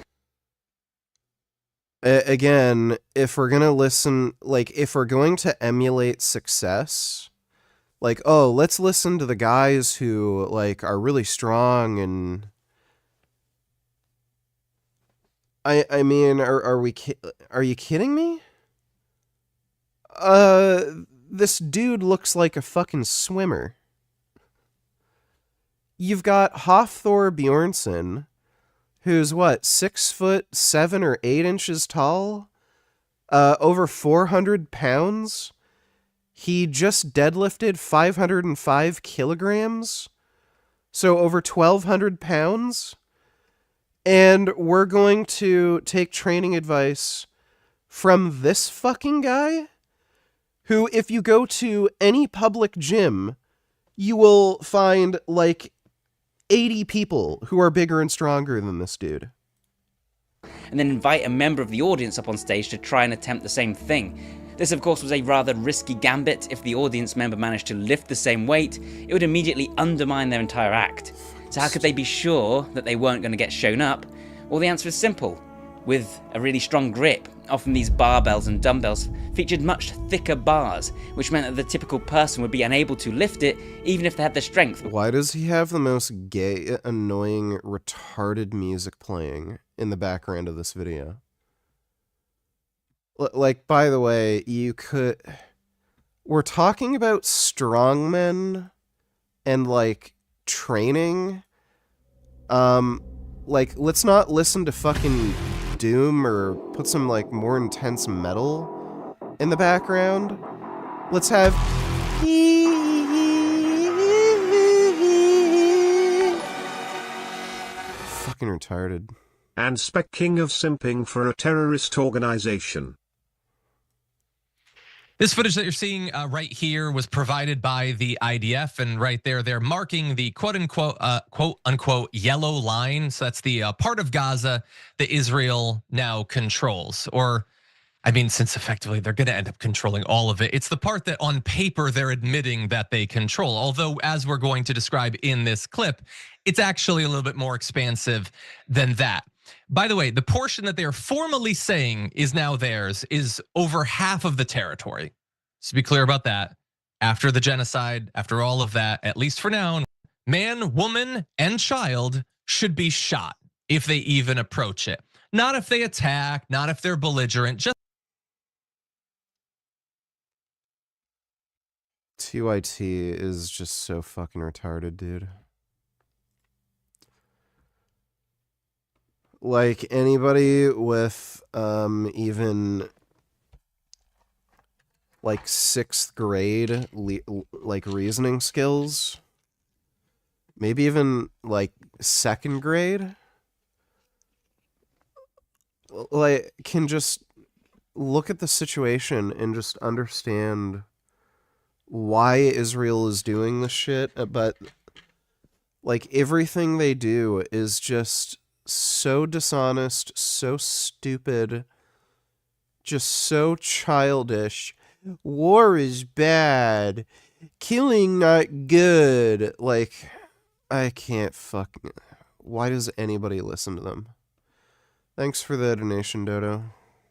Again, if we're gonna listen, like, if we're going to emulate success, like, oh, let's listen to the guys who, like, are really strong and... I mean, are you kidding me? This dude looks like a fucking swimmer. You've got Hafthor Bjornsson, who's what, 6'7" or 8 inches tall? Over 400 pounds? He just deadlifted 505 kilograms? So over 1,200 pounds? And we're going to take training advice from this fucking guy? Who, if you go to any public gym, you will find, like, 80 people who are bigger and stronger than this dude. And then invite a member of the audience up on stage to try and attempt the same thing. This, of course, was a rather risky gambit. If the audience member managed to lift the same weight, it would immediately undermine their entire act. So how could they be sure that they weren't going to get shown up? Well, the answer is simple. With a really strong grip, often these barbells and dumbbells featured much thicker bars, which meant that the typical person would be unable to lift it, even if they had the strength. Why does he have the most gay, annoying, retarded music playing in the background of this video? Like, by the way, we're talking about strongmen and, like, training. Like, let's not listen to fucking Doom or put some, like, more intense metal in the background. Let's have... Fucking retarded. And Spec King of simping for a terrorist organization. This footage that you're seeing right here was provided by the IDF, and right there, they're marking the quote unquote yellow line. So that's the part of Gaza that Israel now controls. Or, I mean, since effectively they're going to end up controlling all of it. It's the part that on paper they're admitting that they control. Although, as we're going to describe in this clip, it's actually a little bit more expansive than that. By the way, the portion that they're formally saying is now theirs is over half of the territory. So be clear about that. after the genocide, after all of that, at least for now, man, woman, and child should be shot if they even approach it. Not if they attack, not if they're belligerent, just TYT is just so fucking retarded, dude. Like, anybody with even like 6th grade like reasoning skills, maybe even like 2nd grade, like, can just look at the situation and just understand why Israel is doing this shit. But like, everything they do is just so dishonest, so stupid, just so childish. War is bad, killing not good. Like, I can't fucking... Why does anybody listen to them? Thanks for the donation, Dodo.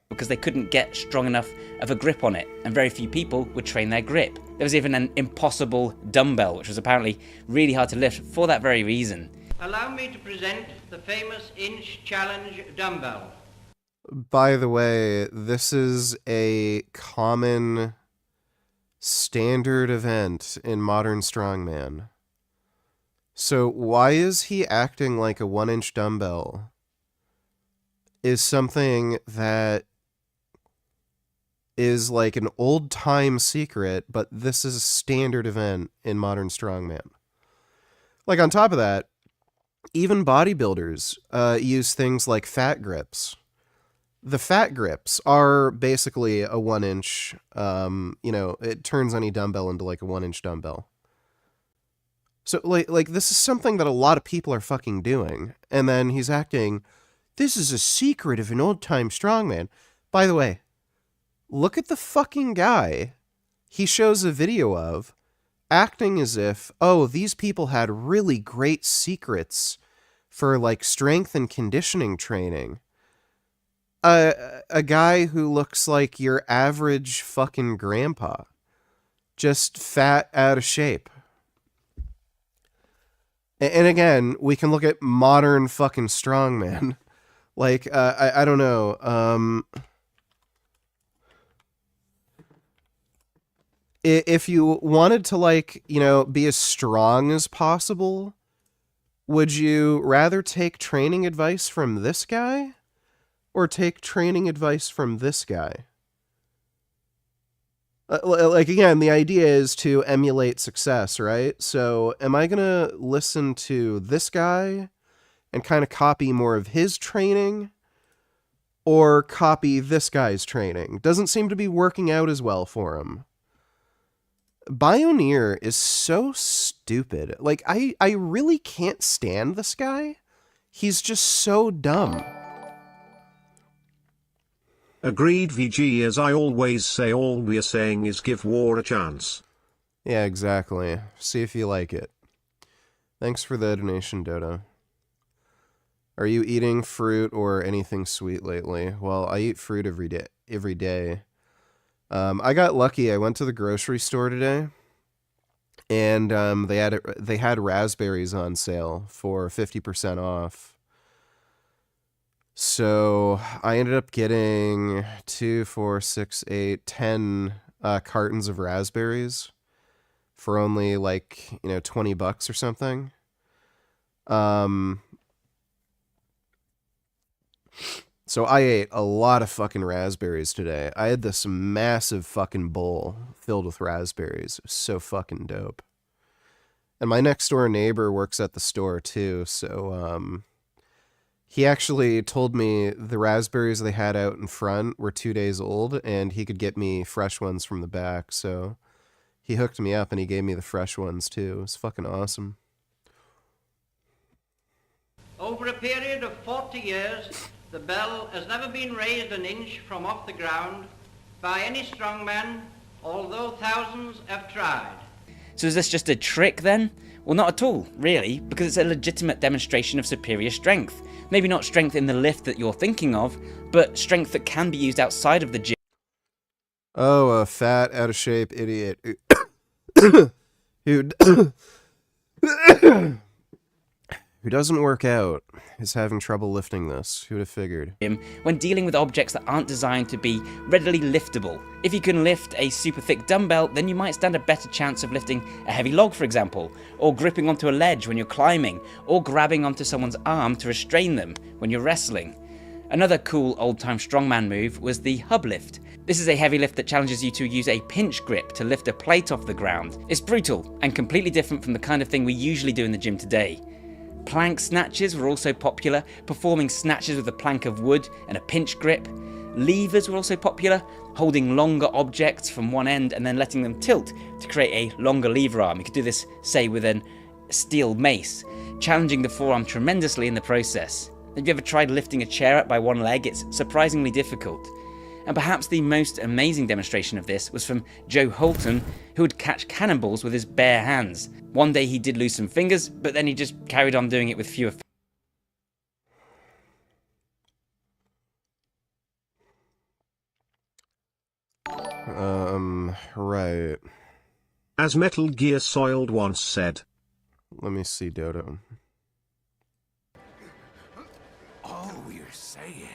Because they couldn't get strong enough of a grip on it, and very few people would train their grip. There was even an impossible dumbbell, which was apparently really hard to lift for that very reason. Allow me to present the famous inch challenge dumbbell. By the way, this is a common standard event in modern strongman. So why is he acting like a 1-inch dumbbell is something that is like an old-time secret, but this is a standard event in modern strongman. Like, on top of that, even bodybuilders use things like fat grips. The fat grips are basically a 1-inch, it turns any dumbbell into like a 1-inch dumbbell. So like this is something that a lot of people are fucking doing. And then he's acting, this is a secret of an old-time strongman. By the way, look at the fucking guy he shows a video of acting as if, oh, these people had really great secrets for like strength and conditioning training. A guy who looks like your average fucking grandpa. Just fat, out of shape. And again, we can look at modern fucking strongman. Like, I don't know. If you wanted to, like, be as strong as possible, would you rather take training advice from this guy? Or take training advice from this guy? Like, again, the idea is to emulate success, right? So am I going to listen to this guy and kind of copy more of his training? Or copy this guy's training? Doesn't seem to be working out as well for him. Bioneer is so stupid. Like, I really can't stand this guy. He's just so dumb. Agreed, VG. As I always say, all we're saying is give war a chance. Yeah, exactly. See if you like it. Thanks for the donation, Dodo. Are you eating fruit or anything sweet lately? Well, I eat fruit every day. I got lucky. I went to the grocery store today, and they had raspberries on sale for 50% off. So I ended up getting 2, 4, 6, 8, 10 cartons of raspberries for only like, $20 or something. So I ate a lot of fucking raspberries today. I had this massive fucking bowl filled with raspberries. It was so fucking dope. And my next door neighbor works at the store too, so he actually told me the raspberries they had out in front were 2 days old, and he could get me fresh ones from the back. So he hooked me up, and he gave me the fresh ones, too. It was fucking awesome. Over a period of 40 years, the bell has never been raised an inch from off the ground by any strongman, although thousands have tried. So is this just a trick then? Well, not at all, really, because it's a legitimate demonstration of superior strength. Maybe not strength in the lift that you're thinking of, but strength that can be used outside of the gym. Oh, a fat, out of shape idiot who who doesn't work out is having trouble lifting this. Who'd have figured? When dealing with objects that aren't designed to be readily liftable. If you can lift a super thick dumbbell, then you might stand a better chance of lifting a heavy log, for example, or gripping onto a ledge when you're climbing, or grabbing onto someone's arm to restrain them when you're wrestling. Another cool old-time strongman move was the hub lift. This is a heavy lift that challenges you to use a pinch grip to lift a plate off the ground. It's brutal and completely different from the kind of thing we usually do in the gym today. Plank snatches were also popular, performing snatches with a plank of wood and a pinch grip. Levers were also popular, holding longer objects from one end and then letting them tilt to create a longer lever arm. You could do this, say, with a steel mace, challenging the forearm tremendously in the process. Have you ever tried lifting a chair up by one leg? It's surprisingly difficult. And perhaps the most amazing demonstration of this was from Joe Holton, who would catch cannonballs with his bare hands. One day he did lose some fingers, but then he just carried on doing it with fewer fingers. Right. As Metal Gear Soiled once said. Let me see, Dodo. Oh, you're saying,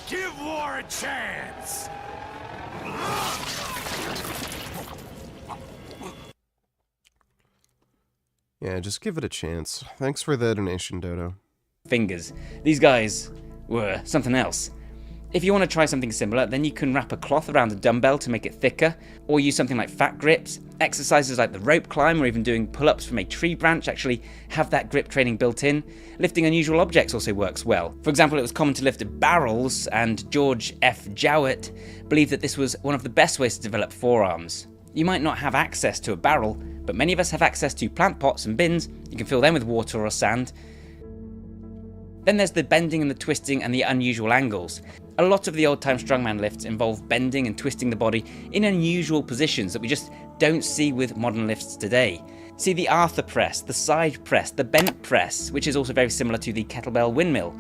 give war a chance! Yeah, just give it a chance. Thanks for the donation, Dodo. Fingers. These guys were something else. If you want to try something similar, then you can wrap a cloth around a dumbbell to make it thicker, or use something like fat grips. Exercises like the rope climb or even doing pull-ups from a tree branch actually have that grip training built in. Lifting unusual objects also works well. For example, it was common to lift barrels, and George F. Jowett believed that this was one of the best ways to develop forearms. You might not have access to a barrel, but many of us have access to plant pots and bins. You can fill them with water or sand. Then there's the bending and the twisting and the unusual angles. A lot of the old-time strongman lifts involve bending and twisting the body in unusual positions that we just don't see with modern lifts today. See the Arthur press, the side press, the bent press, which is also very similar to the kettlebell windmill.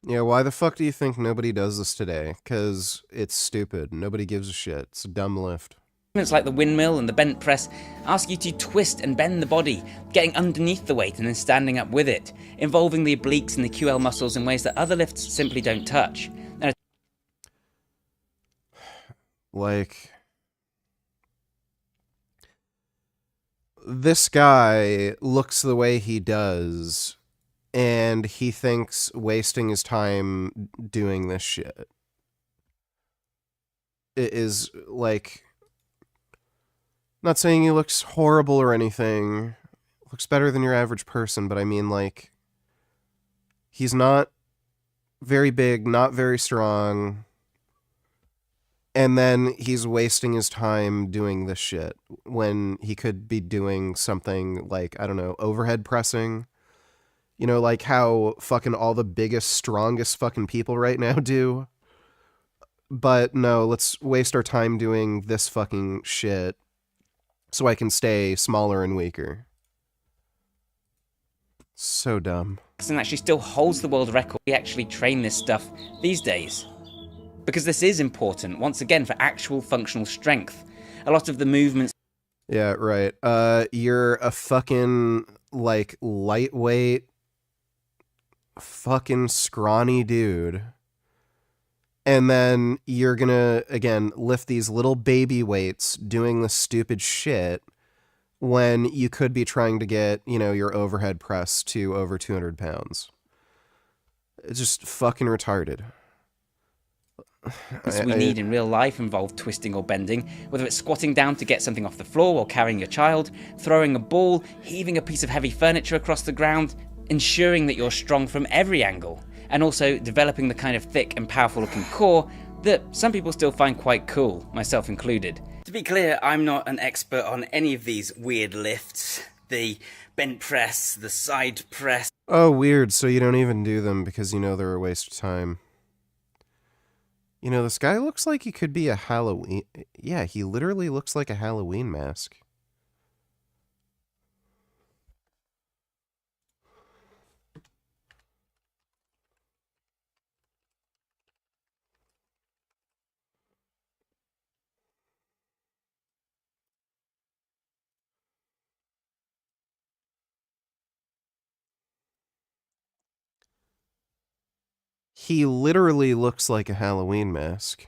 Yeah, why the fuck do you think nobody does this today? 'Cause it's stupid. Nobody gives a shit. It's a dumb lift. Movements like the windmill and the bent press ask you to twist and bend the body, getting underneath the weight and then standing up with it, involving the obliques and the QL muscles in ways that other lifts simply don't touch. Like, this guy looks the way he does, and he thinks wasting his time doing this shit is, like, not saying he looks horrible or anything, looks better than your average person, but I mean, like, he's not very big, not very strong, and then he's wasting his time doing this shit when he could be doing something like, I don't know, overhead pressing. You know, like how fucking all the biggest, strongest fucking people right now do. But no, let's waste our time doing this fucking shit so I can stay smaller and weaker. So dumb. And actually still holds the world record. We actually train this stuff these days. Because this is important, once again, for actual functional strength. A lot of the movements... Yeah, right. You're a fucking, like, lightweight, fucking scrawny dude. And then you're gonna, again, lift these little baby weights doing this stupid shit when you could be trying to get, you know, your overhead press to over 200 pounds. It's just fucking retarded. we need in real life involve twisting or bending, whether it's squatting down to get something off the floor while carrying your child, throwing a ball, heaving a piece of heavy furniture across the ground, ensuring that you're strong from every angle, and also developing the kind of thick and powerful looking core that some people still find quite cool, myself included. To be clear, I'm not an expert on any of these weird lifts, the bent press, the side press. Oh, weird, so you don't even do them because you know they're a waste of time. You know, this guy looks like he could be a Halloween... Yeah, he literally looks like a Halloween mask. He literally looks like a Halloween mask.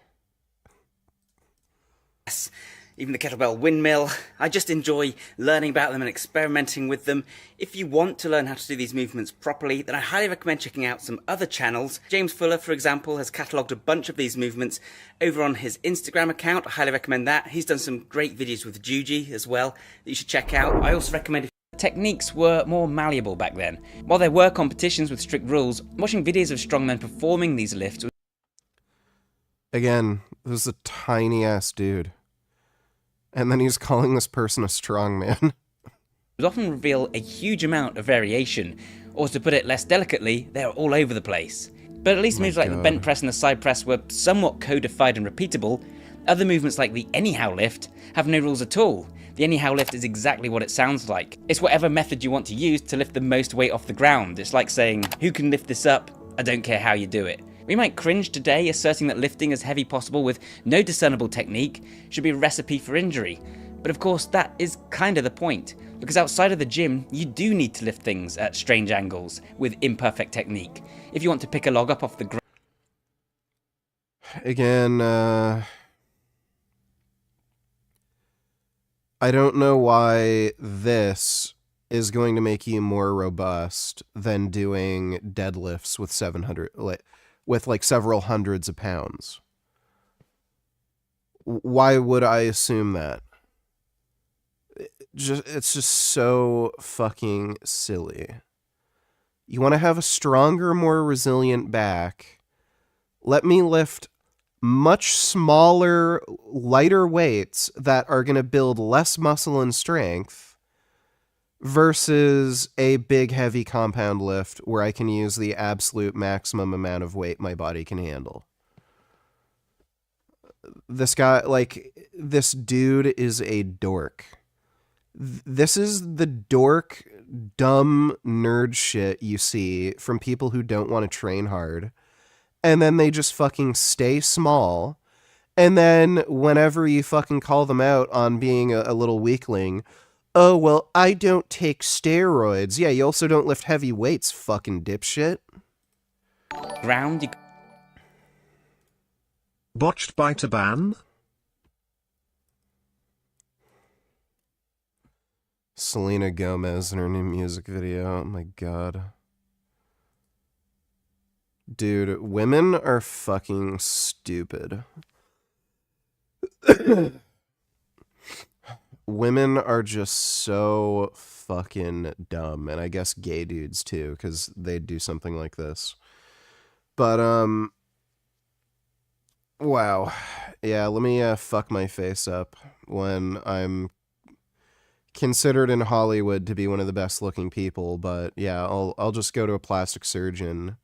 Even the kettlebell windmill. I just enjoy learning about them and experimenting with them. If you want to learn how to do these movements properly, then I highly recommend checking out some other channels. James Fuller, for example, has catalogued a bunch of these movements over on his Instagram account. I highly recommend that. He's done some great videos with Juji as well that you should check out. I also recommend techniques were more malleable back then. While there were competitions with strict rules, watching videos of strongmen performing these lifts was... Again, this is a tiny-ass dude. And then he's calling this person a strongman. would often reveal a huge amount of variation, or to put it less delicately, they're all over the place. But at least moves like the bent press and the side press were somewhat codified and repeatable. Other movements like the anyhow lift have no rules at all. The anyhow lift is exactly what it sounds like. It's whatever method you want to use to lift the most weight off the ground. It's like saying, who can lift this up? I don't care how you do it. We might cringe today asserting that lifting as heavy possible with no discernible technique should be a recipe for injury. But of course that is kind of the point, because outside of the gym you do need to lift things at strange angles with imperfect technique. If you want to pick a log up off the ground. Again, I don't know why this is going to make you more robust than doing deadlifts with 700, with like several hundreds of pounds. Why would I assume that? It's just so fucking silly. You want to have a stronger, more resilient back? Let me lift much smaller, lighter weights that are going to build less muscle and strength versus a big, heavy compound lift where I can use the absolute maximum amount of weight my body can handle. This guy, like, this dude is a dork. This is the dork, dumb nerd shit you see from people who don't want to train hard. And then they just fucking stay small. And then whenever you fucking call them out on being a little weakling, oh, well, I don't take steroids. Yeah, you also don't lift heavy weights, fucking dipshit. Ground. Botched by Taban? Selena Gomez in her new music video. Oh my god. Dude, women are fucking stupid. Women are just so fucking dumb, and I guess gay dudes too, because they do something like this. But, wow. Yeah, let me fuck my face up when I'm considered in Hollywood to be one of the best looking people, but yeah, I'll just go to a plastic surgeon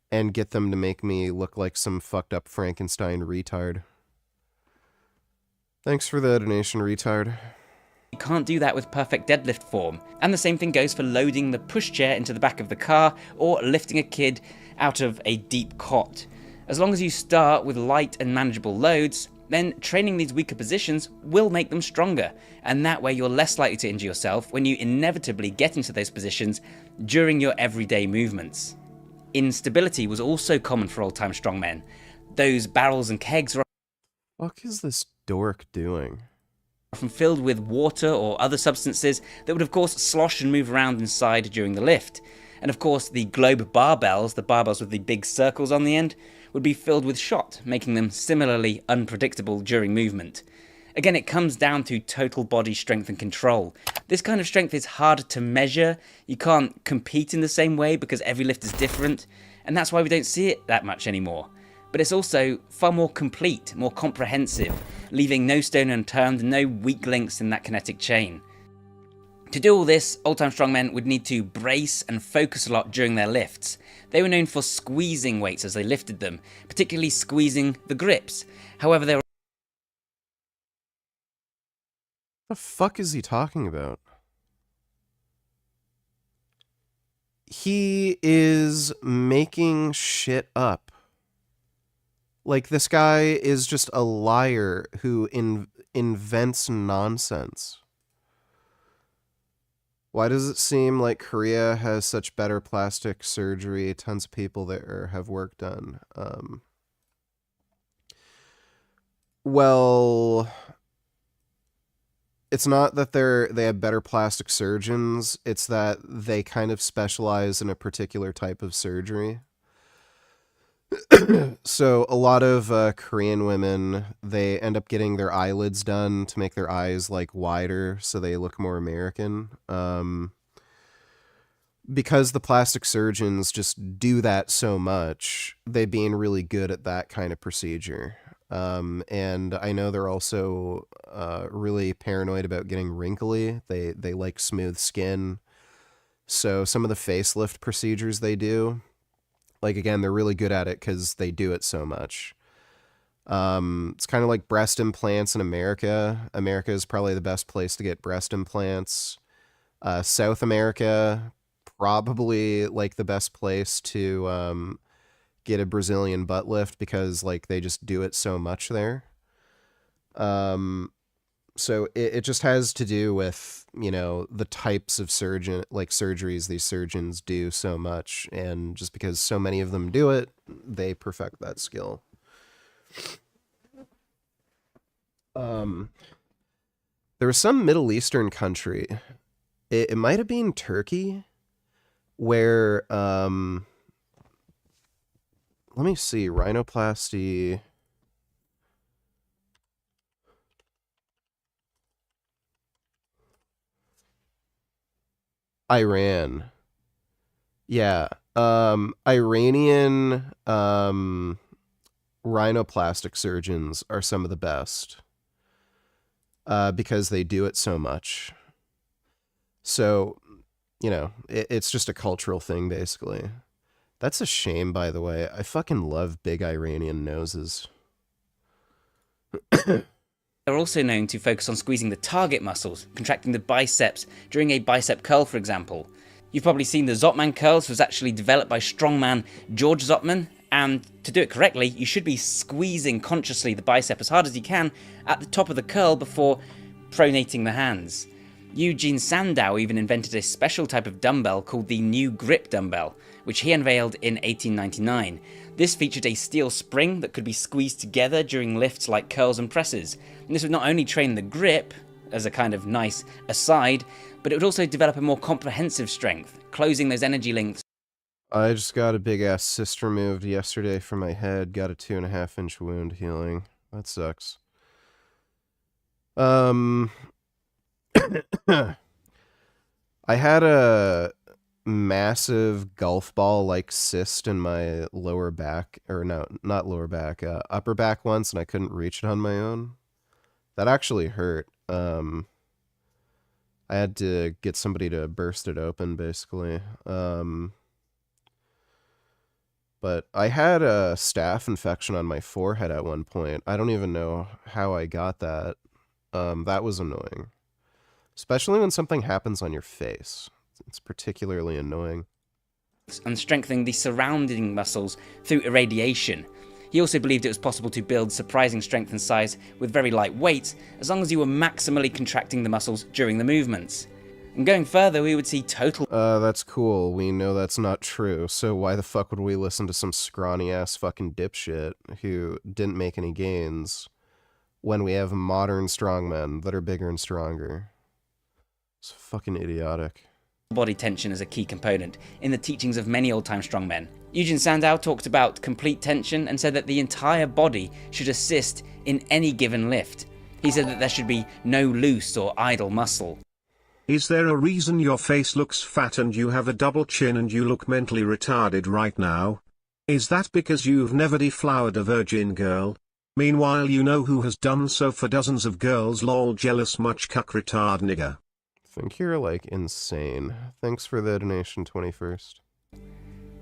and get them to make me look like some fucked up Frankenstein retard. Thanks for the donation, retard. You can't do that with perfect deadlift form. And the same thing goes for loading the pushchair into the back of the car or lifting a kid out of a deep cot. As long as you start with light and manageable loads, then training these weaker positions will make them stronger, and that way you're less likely to injure yourself when you inevitably get into those positions during your everyday movements. Instability was also common for old-time strongmen. Those barrels and kegs were What is this dork doing? often filled with water or other substances that would of course slosh and move around inside during the lift. And of course the globe barbells, the barbells with the big circles on the end, would be filled with shot, making them similarly unpredictable during movement. Again, it comes down to total body strength and control. This kind of strength is hard to measure. You can't compete in the same way because every lift is different, and that's why we don't see it that much anymore. But it's also far more complete, more comprehensive, leaving no stone unturned and no weak links in that kinetic chain. To do all this, old-time strongmen would need to brace and focus a lot during their lifts. They were known for squeezing weights as they lifted them, particularly squeezing the grips. However, they were... The fuck is he talking about? He is making shit up. Like, this guy is just a liar who invents nonsense. Why does it seem like Korea has such better plastic surgery? Tons of people there have work done. Well, it's not that they have better plastic surgeons. It's that they kind of specialize in a particular type of surgery. So a lot of Korean women, they end up getting their eyelids done to make their eyes like wider so they look more American. Because the plastic surgeons just do that so much, they being really good at that kind of procedure. And I know they're also really paranoid about getting wrinkly. They like smooth skin. So some of the facelift procedures they do, like, again, they're really good at it because they do it so much. It's kind of like breast implants in America. America is probably the best place to get breast implants. South America, probably like the best place to get a Brazilian butt lift because like they just do it so much there. So it just has to do with, you know, the types of surgeries these surgeons do so much. And just because so many of them do it, they perfect that skill. There was some Middle Eastern country, it might have been Turkey, where, let me see, rhinoplasty. Iran. Yeah. Iranian rhinoplastic surgeons are some of the best because they do it so much. So, you know, it's just a cultural thing, basically. That's a shame, by the way. I fucking love big Iranian noses. They're also known to focus on squeezing the target muscles, contracting the biceps during a bicep curl, for example. You've probably seen the Zotman curls, which was actually developed by strongman George Zotman, and to do it correctly, you should be squeezing consciously the bicep as hard as you can at the top of the curl before pronating the hands. Eugene Sandow even invented a special type of dumbbell called the New Grip dumbbell, which he unveiled in 1899. This featured a steel spring that could be squeezed together during lifts like curls and presses. And this would not only train the grip, as a kind of nice aside, but it would also develop a more comprehensive strength, closing those energy links. I just got a big ass cyst removed yesterday from my head, got a 2.5 inch wound healing. That sucks. I had a massive golf ball like cyst in my lower back, or no, not lower back, upper back once, and I couldn't reach it on my own. That actually hurt. I had to get somebody to burst it open, basically. But I had a staph infection on my forehead at one point. I don't even know how I got that. That was annoying. Especially when something happens on your face. It's particularly annoying. And strengthening the surrounding muscles through irradiation. He also believed it was possible to build surprising strength and size with very light weight, as long as you were maximally contracting the muscles during the movements. And going further, we would see total... That's cool. We know that's not true, so why the fuck would we listen to some scrawny-ass fucking dipshit who didn't make any gains when we have modern strongmen that are bigger and stronger? It's fucking idiotic. Body tension as a key component in the teachings of many old-time strongmen. Eugene Sandow talked about complete tension and said that the entire body should assist in any given lift. He said that there should be no loose or idle muscle. Is there a reason your face looks fat and you have a double chin and you look mentally retarded right now? Is that because you've never deflowered a virgin girl? Meanwhile you know who has done so for dozens of girls, lol, jealous much cuck retard nigga. I think you're like insane. Thanks for the donation, 21st.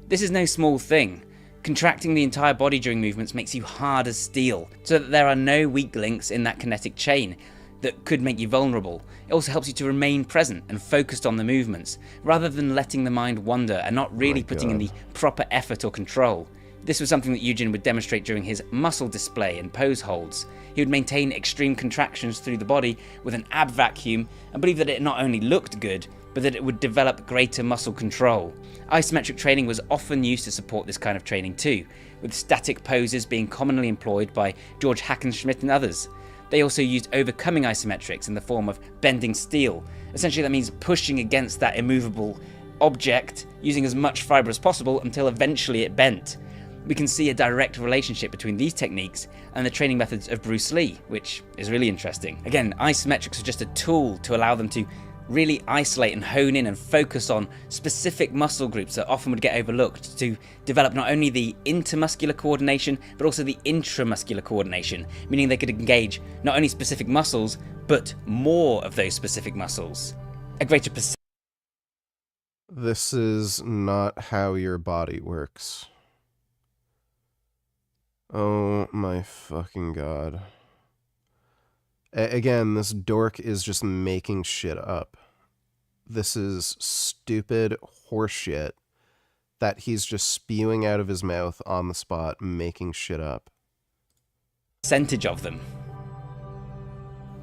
This is no small thing. Contracting the entire body during movements makes you hard as steel, so that there are no weak links in that kinetic chain that could make you vulnerable. It also helps you to remain present and focused on the movements, rather than letting the mind wander and not really putting in the proper effort or control. This was something that Eugene would demonstrate during his muscle display and pose holds. He would maintain extreme contractions through the body with an ab vacuum and believe that it not only looked good, but that it would develop greater muscle control. Isometric training was often used to support this kind of training too, with static poses being commonly employed by George Hackenschmidt and others. They also used overcoming isometrics in the form of bending steel. Essentially that means pushing against that immovable object, using as much fibre as possible until eventually it bent. We can see a direct relationship between these techniques and the training methods of Bruce Lee, which is really interesting. Again, isometrics are just a tool to allow them to really isolate and hone in and focus on specific muscle groups that often would get overlooked, to develop not only the intermuscular coordination but also the intramuscular coordination, meaning they could engage not only specific muscles but more of those specific muscles. A greater percentage. This is not how your body works. Oh my fucking god. Again, this dork is just making shit up. This is stupid horseshit that he's just spewing out of his mouth on the spot, making shit up. Percentage of them.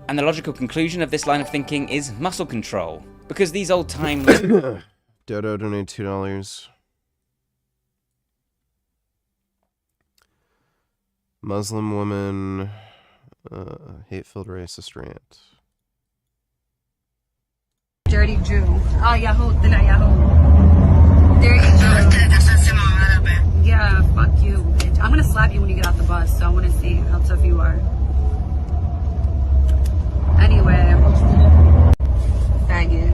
And the logical conclusion of this line of thinking is muscle control, because these old time Dodo donated $2. Muslim woman, hate-filled racist rant. Dirty Jew. Ah, Yahoo, طلع Yahoo. Dirty Jew. Yeah, fuck you, bitch. I'm gonna slap you when you get off the bus, so I wanna see how tough you are. Anyway. Faggot.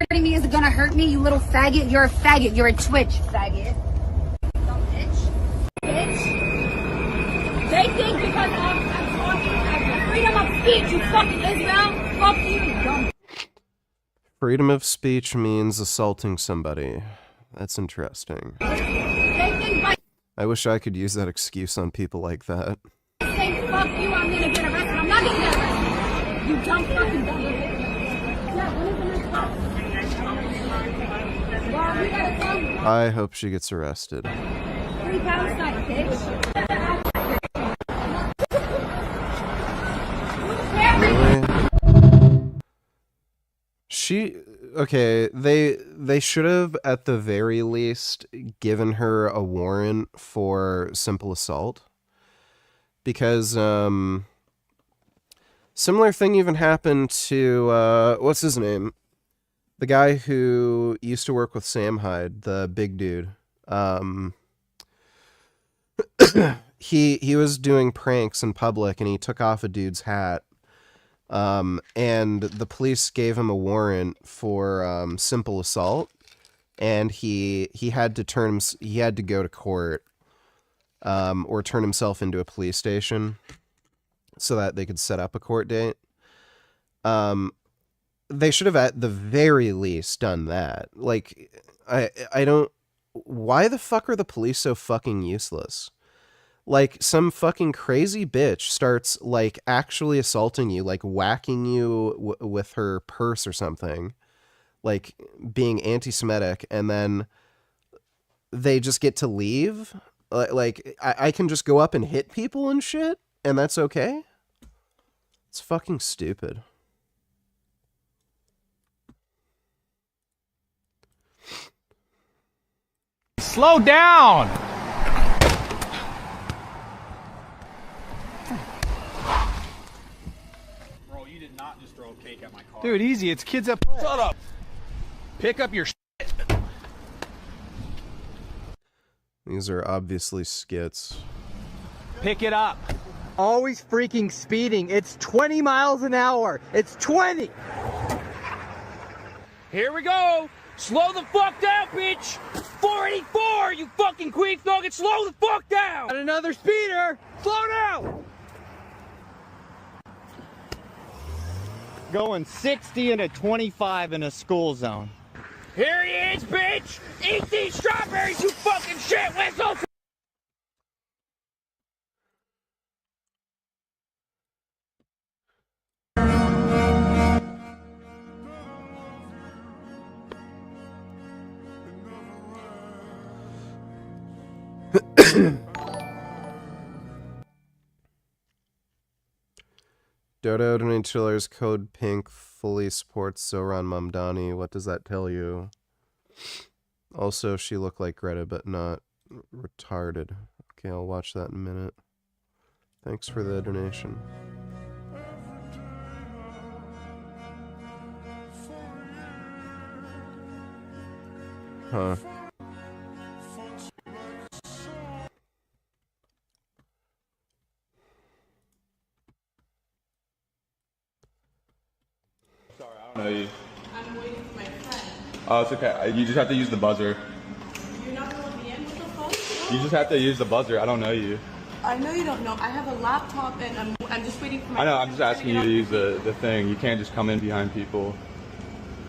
Hurting me isn't gonna hurt me, you little faggot. You're a faggot. You're a twitch, faggot. Dumb bitch. Bitch. They think because I'm talking freedom of speech, you fucking Israel. Fuck you, dumb. Freedom of speech means assaulting somebody. That's interesting. They think by I wish I could use that excuse on people like that. saying fuck you, I'm gonna get arrested. I'm not gonna get arrested. You dumb fucking dumb bitch. Yeah, when is the next bus? Well, we gotta come. I hope she gets arrested. 3 Palestine, bitch. Really? Okay, they should have at the very least given her a warrant for simple assault. Because similar thing even happened to what's his name? The guy who used to work with Sam Hyde, the big dude. He was doing pranks in public and he took off a dude's hat. And the police gave him a warrant for simple assault, and he had to go to court, or turn himself into a police station so that they could set up a court date. They should have at the very least done that. Like, I don't. Why the fuck are the police so fucking useless? Like, some fucking crazy bitch starts, like, actually assaulting you, like, whacking you with her purse or something, like, being anti-Semitic, and then they just get to leave? Like, I can just go up and hit people and shit, and that's okay? It's fucking stupid. Slow down! Bro, you did not just throw a cake at my car. Dude, easy. It's kids up. Shut up. Pick up your shit. These are obviously skits. Pick it up. Always freaking speeding. It's 20 miles an hour. It's 20. Here we go. Slow the fuck down, bitch. 484, you fucking queen nugget. Slow the fuck down. And another speeder. Slow down. Going 60 and a 25 in a school zone. Here he is, bitch. Eat these strawberries, you fucking shit whistle. Dodo donated code pink fully supports Zoran Mamdani. What does that tell you? Also, she looked like Greta, but not retarded. Okay, I'll watch that in a minute. Thanks for the donation. Huh. I don't know you. I'm waiting for my friend. Oh, it's okay. You just have to use the buzzer. You're not going to let me in with the phone? You just have to use the buzzer. I don't know you. I know you don't know. I have a laptop and I'm just waiting for my I know. friend. I'm just asking you to use the thing. You can't just come in behind people.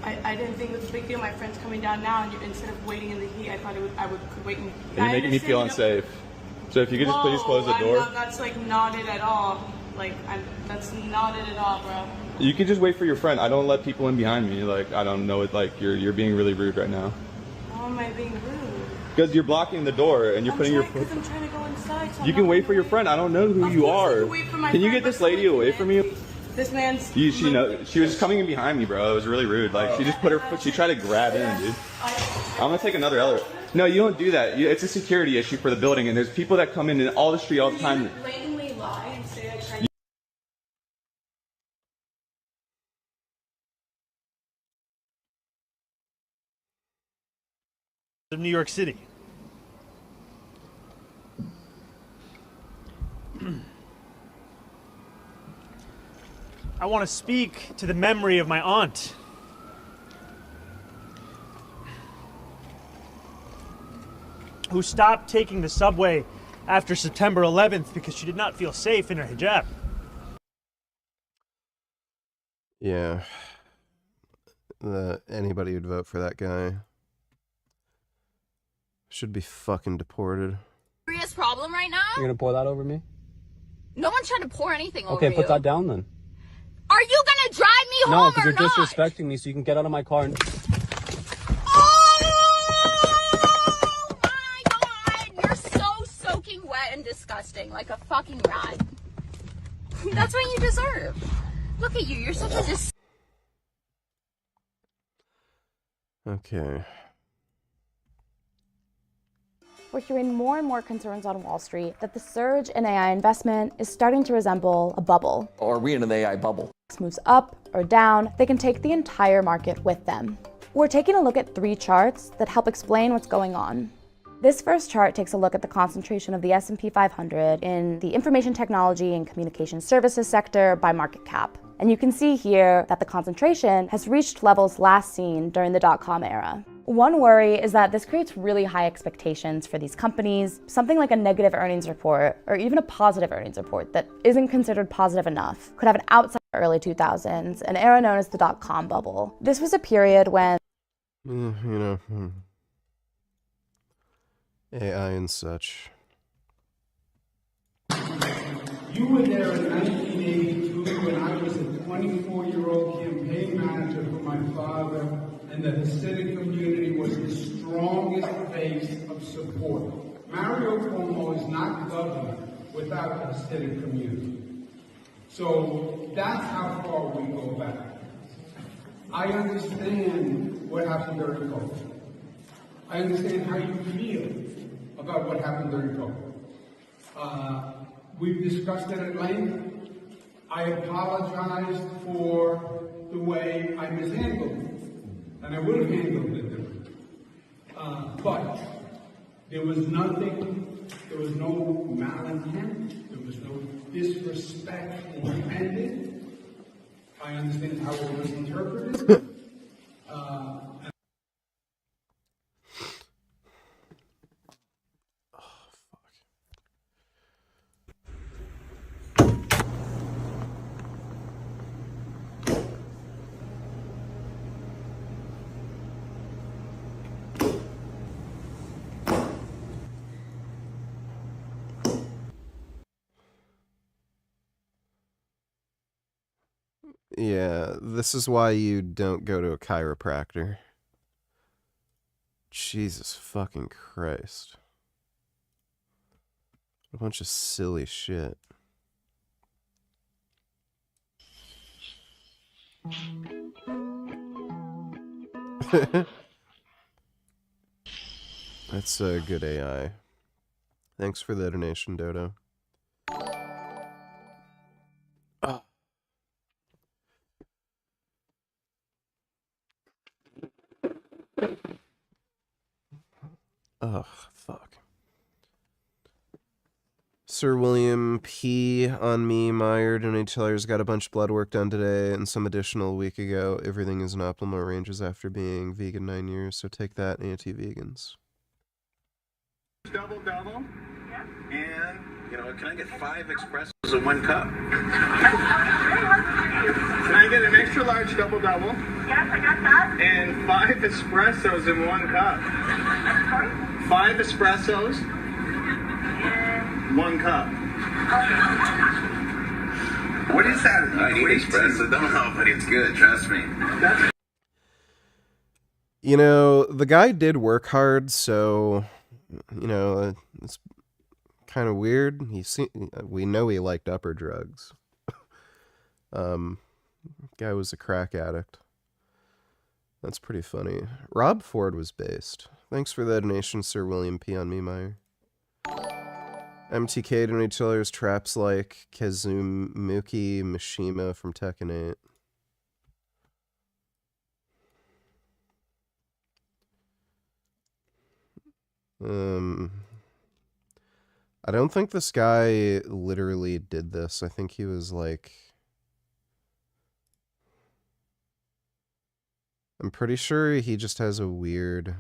I didn't think it was a big deal. My friend's coming down now, and instead of waiting in the heat, I thought could wait. You're making me feel unsafe. So if you could just please close the door. That's like not it at all. That's not it at all, bro. You can just wait for your friend. I don't let people in behind me. Like, I don't know. Like you're being really rude right now. How am I being rude? Because you're blocking the door and you're putting your foot. Because I'm trying to go inside. So You can wait for your friend. I don't know who you are. Can you get this lady away from you? This man's. She was coming in behind me, bro. It was really rude. Like she just put her foot. She tried to grab in, dude. I'm gonna take another elevator. No, you don't do that. It's a security issue for the building, and there's people that come in all the street all the time. You blatantly lie and say I tried. Of New York City. I want to speak to the memory of my aunt. Who stopped taking the subway after September 11th because she did not feel safe in her hijab. Yeah. Anybody who'd vote for that guy should be fucking deported. Serious problem right now? You're gonna pour that over me? No one's trying to pour anything over Okay, you. put that down then. Are you gonna drive me No, home because or you're not? disrespecting me, so you can get out of my car and. Oh my god! You're so soaking wet and disgusting, like a fucking rat. That's what you deserve. Look at you, you're such a Okay. We're hearing more and more concerns on Wall Street that the surge in AI investment is starting to resemble a bubble. Are we in an AI bubble? Moves up or down, they can take the entire market with them. We're taking a look at 3 charts that help explain what's going on. This first chart takes a look at the concentration of the S&P 500 in the information technology and communication services sector by market cap. And you can see here that the concentration has reached levels last seen during the dot-com era. One worry is that this creates really high expectations for these companies. Something like a negative earnings report or even a positive earnings report that isn't considered positive enough could have an outside early 2000s, an era known as the dot-com bubble. This was a period when AI and such. You were there in 1982 when I was a 24-year-old campaign manager for my father, and the Hasidic community was the strongest base of support. Mario Cuomo is not governor without the Hasidic community. So that's how far we go back. I understand what happened during COVID. I understand how you feel about what happened during COVID. We've discussed it at length. I apologized for the way I mishandled it, and I would have handled it differently. But there was nothing, there was no malintent, there was no disrespect intended. I understand how it was interpreted. Yeah, this is why you don't go to a chiropractor. Jesus fucking Christ. A bunch of silly shit. That's a good AI. Thanks for the donation, Dodo. Oh. Ugh, fuck. Sir William P. on me, Meyer, donateller's got a bunch of blood work done today and some additional a week ago. Everything is in optimal ranges after being vegan 9 years, so take that, anti-vegans. Double. Yeah. And, can I get 5 espressos in 1 cup? Can I get an extra large double? Yes, I got that. And 5 espressos in 1 cup. Sorry? 5 espressos. 1 cup. What is that? I need espresso. Don't know, but it's good. Trust me. You know, the guy did work hard, so, it's kind of weird. We know he liked upper drugs. Guy was a crack addict. That's pretty funny. Rob Ford was based. Thanks for the donation, Sir William P. on me, Meyer. MTK donators traps like Kazumuki Mishima from Tekken 8. I don't think this guy literally did this. I think he was like... I'm pretty sure he just has a weird...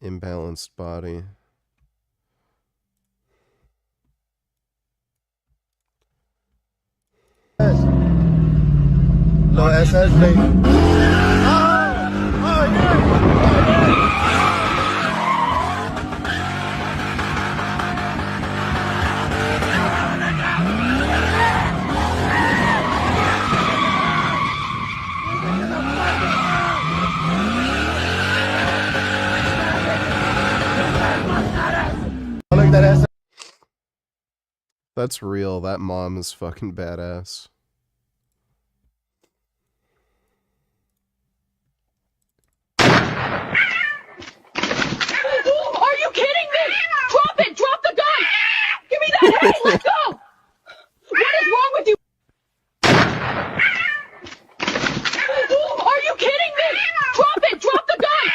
imbalanced body. No SSD. That's real. That mom is fucking badass. Are you kidding me? Drop it! Drop the gun! Give me that! Hey, let go! What is wrong with you? Are you kidding me? Drop it! Drop the gun!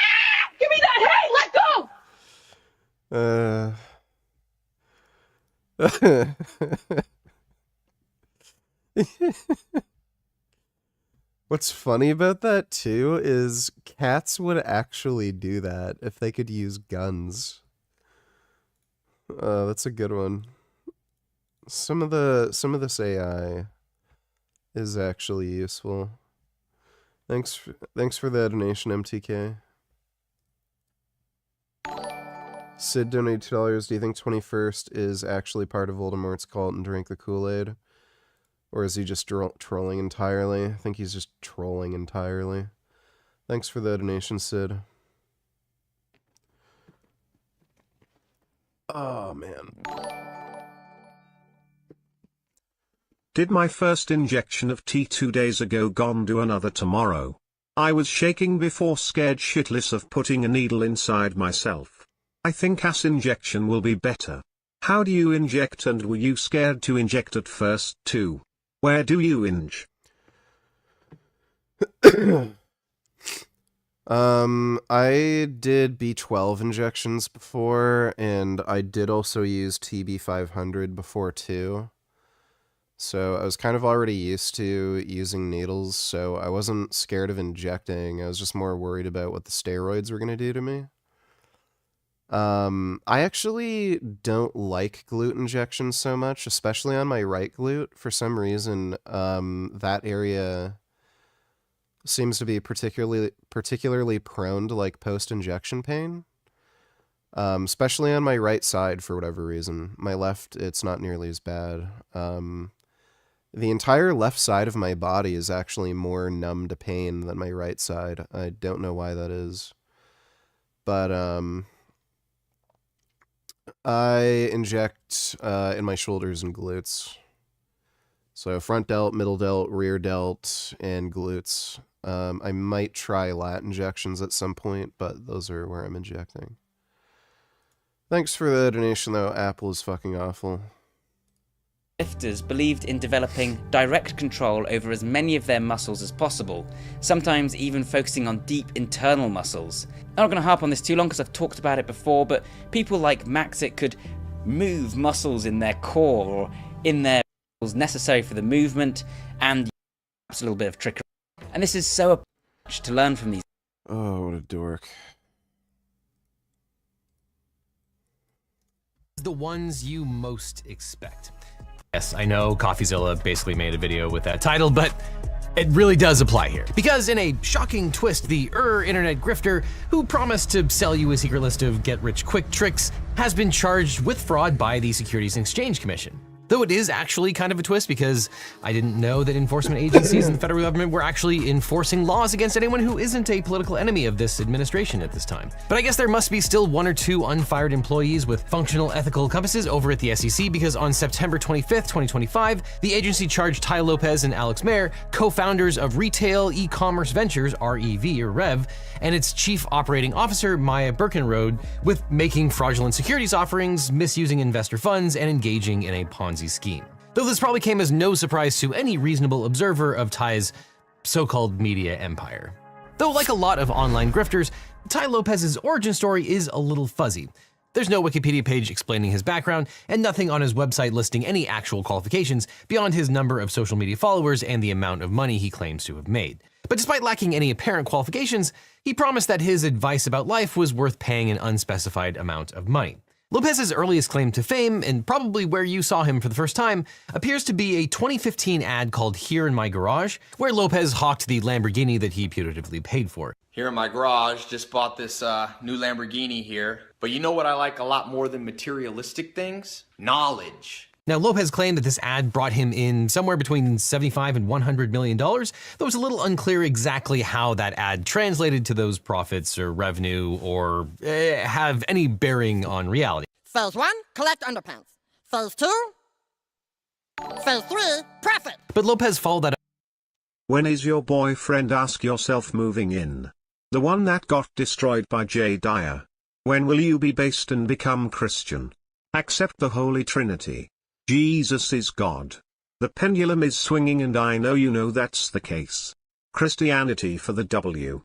Give me that! Hey, let go! What's funny about that too is cats would actually do that if they could use guns. That's a good one. Some of this AI is actually useful. Thanks for the donation, MTK. Sid donated $2. Do you think 21st is actually part of Voldemort's cult and drank the Kool-Aid? Or is he just trolling entirely? I think he's just trolling entirely. Thanks for the donation, Sid. Oh, man. Did my first injection of tea 2 days ago, gone do another tomorrow. I was shaking before, scared shitless of putting a needle inside myself. I think ass injection will be better. How do you inject, and were you scared to inject at first too? Where do you inj? I did B12 injections before, and I did also use TB500 before too. So I was kind of already used to using needles, so I wasn't scared of injecting. I was just more worried about what the steroids were going to do to me. I actually don't like glute injections so much, especially on my right glute. For some reason, that area seems to be particularly prone to like post-injection pain. Especially on my right side for whatever reason. My left, it's not nearly as bad. The entire left side of my body is actually more numb to pain than my right side. I don't know why that is. But, I inject in my shoulders and glutes. So front delt, middle delt, rear delt, and glutes. I might try lat injections at some point, but those are where I'm injecting. Thanks for the donation, though. Apple is fucking awful. Lifters believed in developing direct control over as many of their muscles as possible, sometimes even focusing on deep internal muscles. I'm not going to harp on this too long because I've talked about it before, but people like Maxit could move muscles in their core or in their muscles necessary for the movement, and perhaps a little bit of trickery. And this is so much to learn from these. Oh, what a dork. The ones you most expect. Yes, I know CoffeeZilla basically made a video with that title, but it really does apply here. Because in a shocking twist, the internet grifter who promised to sell you a secret list of get-rich-quick tricks has been charged with fraud by the Securities and Exchange Commission. Though it is actually kind of a twist because I didn't know that enforcement agencies and the federal government were actually enforcing laws against anyone who isn't a political enemy of this administration at this time. But I guess there must be still one or two unfired employees with functional ethical compasses over at the SEC, because on September 25th, 2025, the agency charged Ty Lopez and Alex Mayer, co-founders of Retail E-Commerce Ventures, REV or REV, and its chief operating officer, Maya Birkenrode, with making fraudulent securities offerings, misusing investor funds, and engaging in a Ponzi scheme. Though this probably came as no surprise to any reasonable observer of Ty's so-called media empire. Though like a lot of online grifters, Ty Lopez's origin story is a little fuzzy. There's no Wikipedia page explaining his background, and nothing on his website listing any actual qualifications beyond his number of social media followers and the amount of money he claims to have made. But despite lacking any apparent qualifications, he promised that his advice about life was worth paying an unspecified amount of money. Lopez's earliest claim to fame, and probably where you saw him for the first time, appears to be a 2015 ad called Here in My Garage, where Lopez hawked the Lamborghini that he putatively paid for. Here in my garage, just bought this new Lamborghini here. But you know what I like a lot more than materialistic things? Knowledge. Now, Lopez claimed that this ad brought him in somewhere between $75 and $100 million, though it's a little unclear exactly how that ad translated to those profits or revenue or have any bearing on reality. Phase 1, collect underpants. Phase 2, Phase 3, profit. But Lopez followed that up. When is your boyfriend, ask yourself, moving in? The one that got destroyed by Jay Dyer. When will you be based and become Christian? Accept the Holy Trinity. Jesus is God. The pendulum is swinging, and I know you know that's the case. Christianity for the W.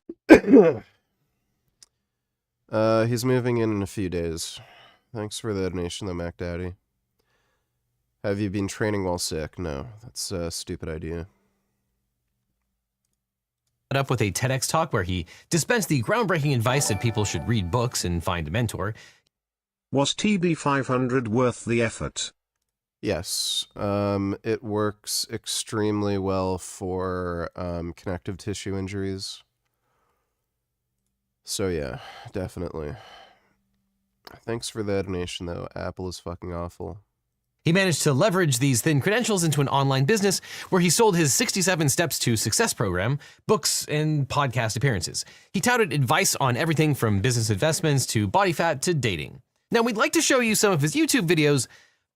He's moving in a few days. Thanks for the donation, though, Mac Daddy. Have you been training while sick? No, that's a stupid idea. Up with a TEDx talk where he dispensed the groundbreaking advice that people should read books and find a mentor. Was TB500 worth the effort? Yes, it works extremely well for connective tissue injuries. So yeah, definitely. Thanks for the donation, though. Apple is fucking awful. He managed to leverage these thin credentials into an online business where he sold his 67 Steps to Success program, books, and podcast appearances. He touted advice on everything from business investments to body fat to dating. Now, we'd like to show you some of his YouTube videos,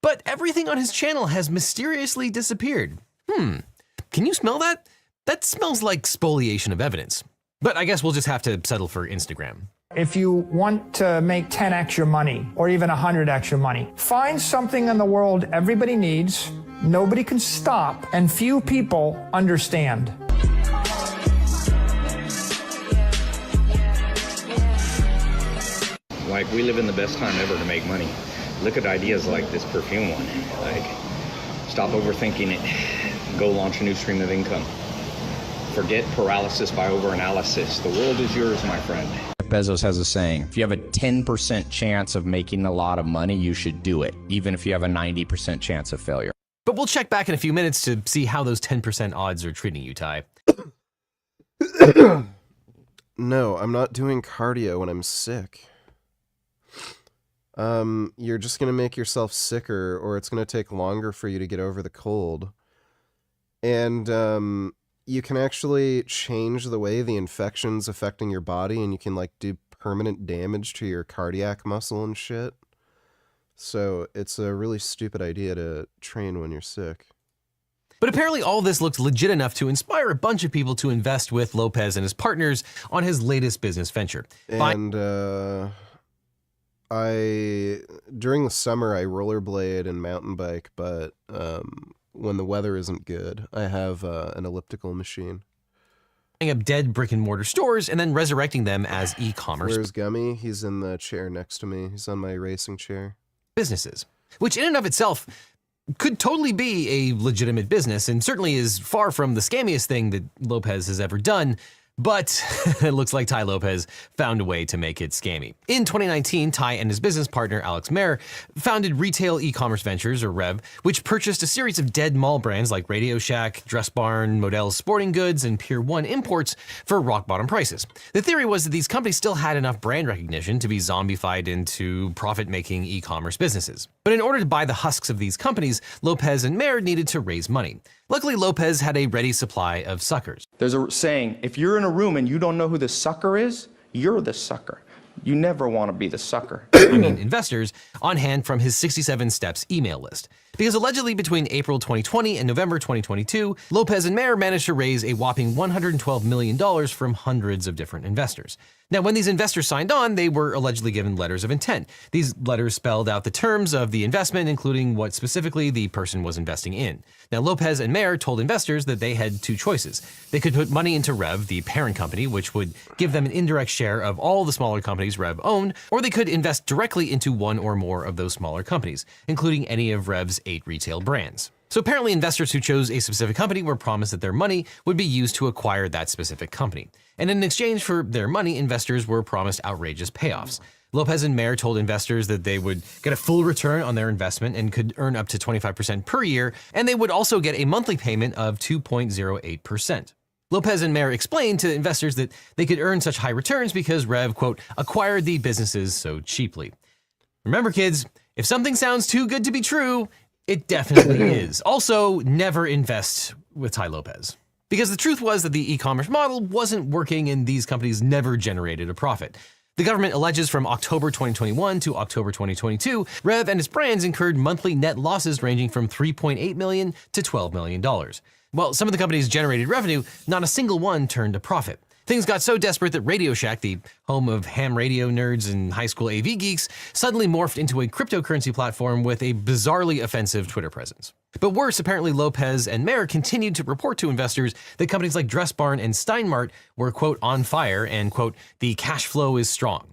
but everything on his channel has mysteriously disappeared. Can you smell that? That smells like spoliation of evidence. But I guess we'll just have to settle for Instagram. If you want to make 10x your money or even 100x your money, find something in the world everybody needs, nobody can stop, and few people understand. Like, we live in the best time ever to make money. Look at ideas like this perfume one. Like, stop overthinking it. Go launch a new stream of income. Forget paralysis by overanalysis. The world is yours, my friend. Bezos has a saying, if you have a 10% chance of making a lot of money, you should do it, even if you have a 90% chance of failure. But we'll check back in a few minutes to see how those 10% odds are treating you, Ty. No, I'm not doing cardio when I'm sick. You're just gonna make yourself sicker, or it's gonna take longer for you to get over the cold. And, you can actually change the way the infection's affecting your body, and you can, like, do permanent damage to your cardiac muscle and shit. So it's a really stupid idea to train when you're sick. But apparently all this looked legit enough to inspire a bunch of people to invest with Lopez and his partners on his latest business venture. And during the summer I rollerblade and mountain bike, but when the weather isn't good, I have an elliptical machine. Up dead brick and mortar stores and then resurrecting them as e-commerce. Where's Gummy? He's in the chair next to me. He's on my racing chair. Businesses, which in and of itself could totally be a legitimate business and certainly is far from the scammiest thing that Lopez has ever done. But it looks like Tai Lopez found a way to make it scammy. In 2019, Tai and his business partner, Alex Mayer, founded Retail E-Commerce Ventures, or REV, which purchased a series of dead mall brands like Radio Shack, Dress Barn, Modell's Sporting Goods, and Pier 1 Imports for rock-bottom prices. The theory was that these companies still had enough brand recognition to be zombified into profit-making e-commerce businesses. But in order to buy the husks of these companies, Lopez and Mayer needed to raise money. Luckily, Lopez had a ready supply of suckers. There's a saying, if you're in a room and you don't know who the sucker is, you're the sucker. You never want to be the sucker. Investors on hand from his 67 Steps email list. Because allegedly between April 2020 and November 2022, Lopez and Mayer managed to raise a whopping $112 million from hundreds of different investors. Now, when these investors signed on, they were allegedly given letters of intent. These letters spelled out the terms of the investment, including what specifically the person was investing in. Now, Lopez and Mayer told investors that they had two choices. They could put money into Rev, the parent company, which would give them an indirect share of all the smaller companies Rev owned, or they could invest directly into one or more of those smaller companies, including any of Rev's 8 retail brands. So apparently investors who chose a specific company were promised that their money would be used to acquire that specific company. And in exchange for their money, investors were promised outrageous payoffs. Lopez and Mayer told investors that they would get a full return on their investment and could earn up to 25% per year, and they would also get a monthly payment of 2.08%. Lopez and Mayer explained to investors that they could earn such high returns because Rev, quote, acquired the businesses so cheaply. Remember, kids, if something sounds too good to be true, it definitely is. Also, never invest with Tai Lopez. Because the truth was that the e-commerce model wasn't working and these companies never generated a profit. The government alleges from October 2021 to October 2022, Rev and its brands incurred monthly net losses ranging from $3.8 million to $12 million. While some of the companies generated revenue, not a single one turned a profit. Things got so desperate that Radio Shack, the home of ham radio nerds and high school AV geeks, suddenly morphed into a cryptocurrency platform with a bizarrely offensive Twitter presence. But worse, apparently Lopez and Mayer continued to report to investors that companies like Dress Barn and Steinmart were, quote, on fire and, quote, the cash flow is strong.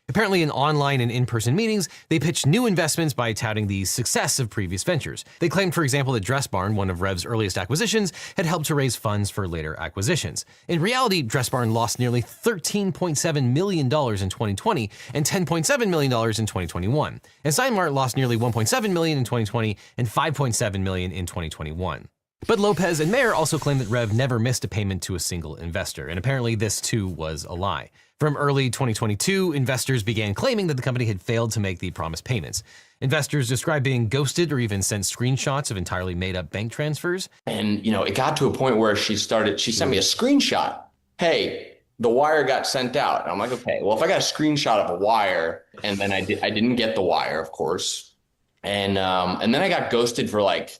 Apparently in online and in-person meetings, they pitched new investments by touting the success of previous ventures. They claimed, for example, that Dress Barn, one of Rev's earliest acquisitions, had helped to raise funds for later acquisitions. In reality, Dress Barn lost nearly $13.7 million in 2020 and $10.7 million in 2021. And Steinmart lost nearly $1.7 million in 2020 and $5.7 million in 2021. But Lopez and Mayer also claimed that Rev never missed a payment to a single investor, and apparently this too was a lie. From early 2022, investors began claiming that the company had failed to make the promised payments. Investors described being ghosted or even sent screenshots of entirely made-up bank transfers. And, you know, it got to a point where she sent me a screenshot. Hey, the wire got sent out. And I'm like, okay, well, if I got a screenshot of a wire, and then I didn't get the wire, of course. And then I got ghosted for like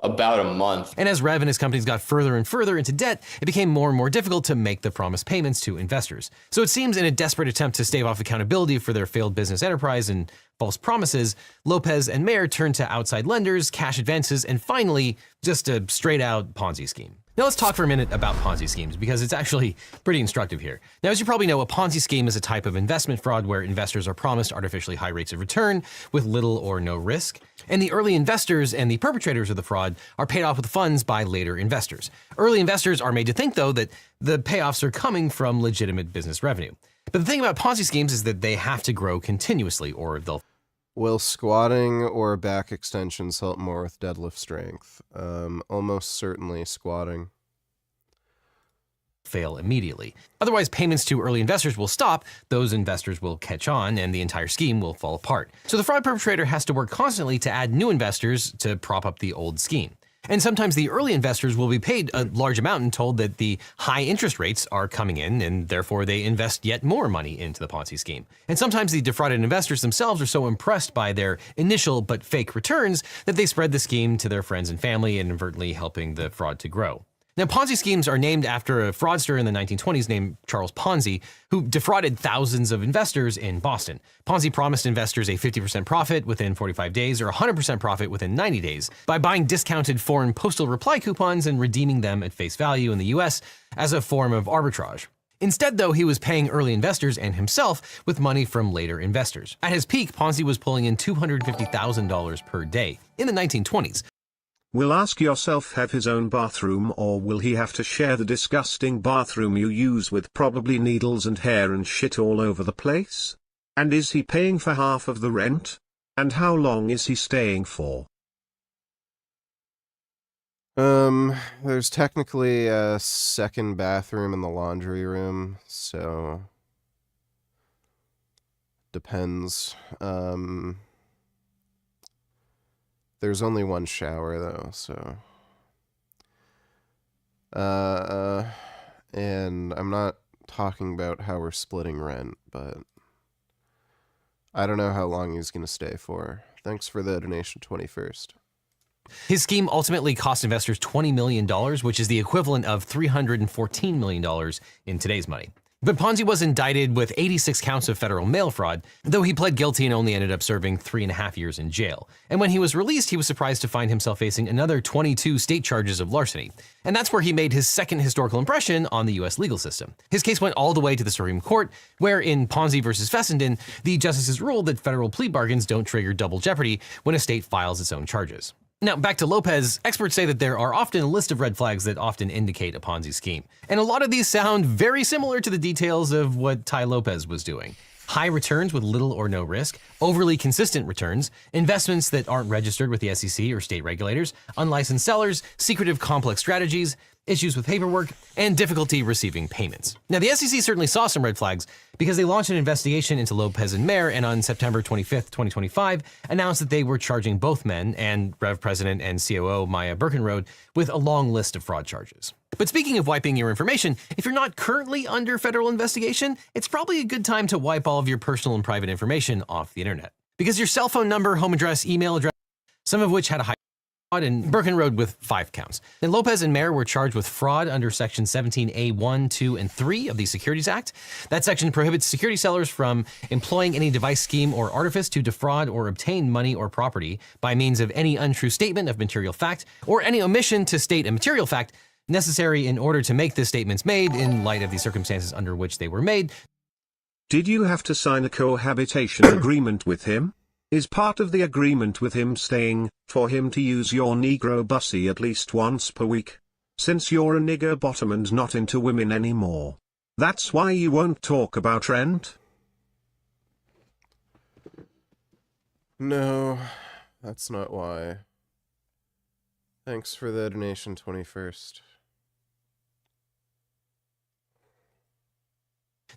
about a month. And as Rev and his companies got further and further into debt, it became more and more difficult to make the promised payments to investors. So it seems in a desperate attempt to stave off accountability for their failed business enterprise and false promises, Lopez and Mayer turned to outside lenders, cash advances, and finally, just a straight-out Ponzi scheme. Now let's talk for a minute about Ponzi schemes, because it's actually pretty instructive here. Now, as you probably know, a Ponzi scheme is a type of investment fraud where investors are promised artificially high rates of return with little or no risk. And the early investors and the perpetrators of the fraud are paid off with funds by later investors. Early investors are made to think, though, that the payoffs are coming from legitimate business revenue. But the thing about Ponzi schemes is that they have to grow continuously, or they'll... Will squatting or back extensions help more with deadlift strength? Almost certainly squatting. Fail immediately. Otherwise, payments to early investors will stop, those investors will catch on, and the entire scheme will fall apart. So the fraud perpetrator has to work constantly to add new investors to prop up the old scheme. And sometimes the early investors will be paid a large amount and told that the high interest rates are coming in, and therefore they invest yet more money into the Ponzi scheme. And sometimes the defrauded investors themselves are so impressed by their initial but fake returns that they spread the scheme to their friends and family, inadvertently helping the fraud to grow. Now, Ponzi schemes are named after a fraudster in the 1920s named Charles Ponzi, who defrauded thousands of investors in Boston. Ponzi promised investors a 50% profit within 45 days or 100% profit within 90 days by buying discounted foreign postal reply coupons and redeeming them at face value in the US as a form of arbitrage. Instead, though, he was paying early investors and himself with money from later investors. At his peak, Ponzi was pulling in $250,000 per day in the 1920s. Will ask yourself, have his own bathroom, or will he have to share the disgusting bathroom you use with probably needles and hair and shit all over the place? And is he paying for half of the rent? And how long is he staying for? There's technically a second bathroom in the laundry room, so depends. There's only one shower though, so and I'm not talking about how we're splitting rent, but I don't know how long he's gonna stay for. Thanks for the donation, 21st. His scheme ultimately cost investors $20 million, which is the equivalent of $314 million in today's money. But Ponzi was indicted with 86 counts of federal mail fraud, though he pled guilty and only ended up serving 3.5 years in jail. And when he was released, he was surprised to find himself facing another 22 state charges of larceny. And that's where he made his second historical impression on the US legal system. His case went all the way to the Supreme Court, where in Ponzi versus Fessenden, the justices ruled that federal plea bargains don't trigger double jeopardy when a state files its own charges. Now, back to Lopez, experts say that there are often a list of red flags that often indicate a Ponzi scheme. And a lot of these sound very similar to the details of what Tai Lopez was doing. High returns with little or no risk, overly consistent returns, investments that aren't registered with the SEC or state regulators, unlicensed sellers, secretive complex strategies, issues with paperwork, and difficulty receiving payments. Now, the SEC certainly saw some red flags because they launched an investigation into Lopez and Mayer, and on September 25th, 2025, announced that they were charging both men and Rev President and COO Maya Birkenrode with a long list of fraud charges. But speaking of wiping your information, if you're not currently under federal investigation, it's probably a good time to wipe all of your personal and private information off the internet. Because your cell phone number, home address, email address, some of which had a high and Birkenrode with 5 counts. And Lopez and Mayer were charged with fraud under Section 17A1, 2, and 3 of the Securities Act. That section prohibits security sellers from employing any device, scheme, or artifice to defraud or obtain money or property by means of any untrue statement of material fact or any omission to state a material fact necessary in order to make the statements made in light of the circumstances under which they were made. Did you have to sign a cohabitation agreement with him? Is part of the agreement with him staying, for him to use your Negro bussy at least once per week? Since you're a nigger bottom and not into women anymore. That's why you won't talk about rent? No, that's not why. Thanks for the donation, 21st.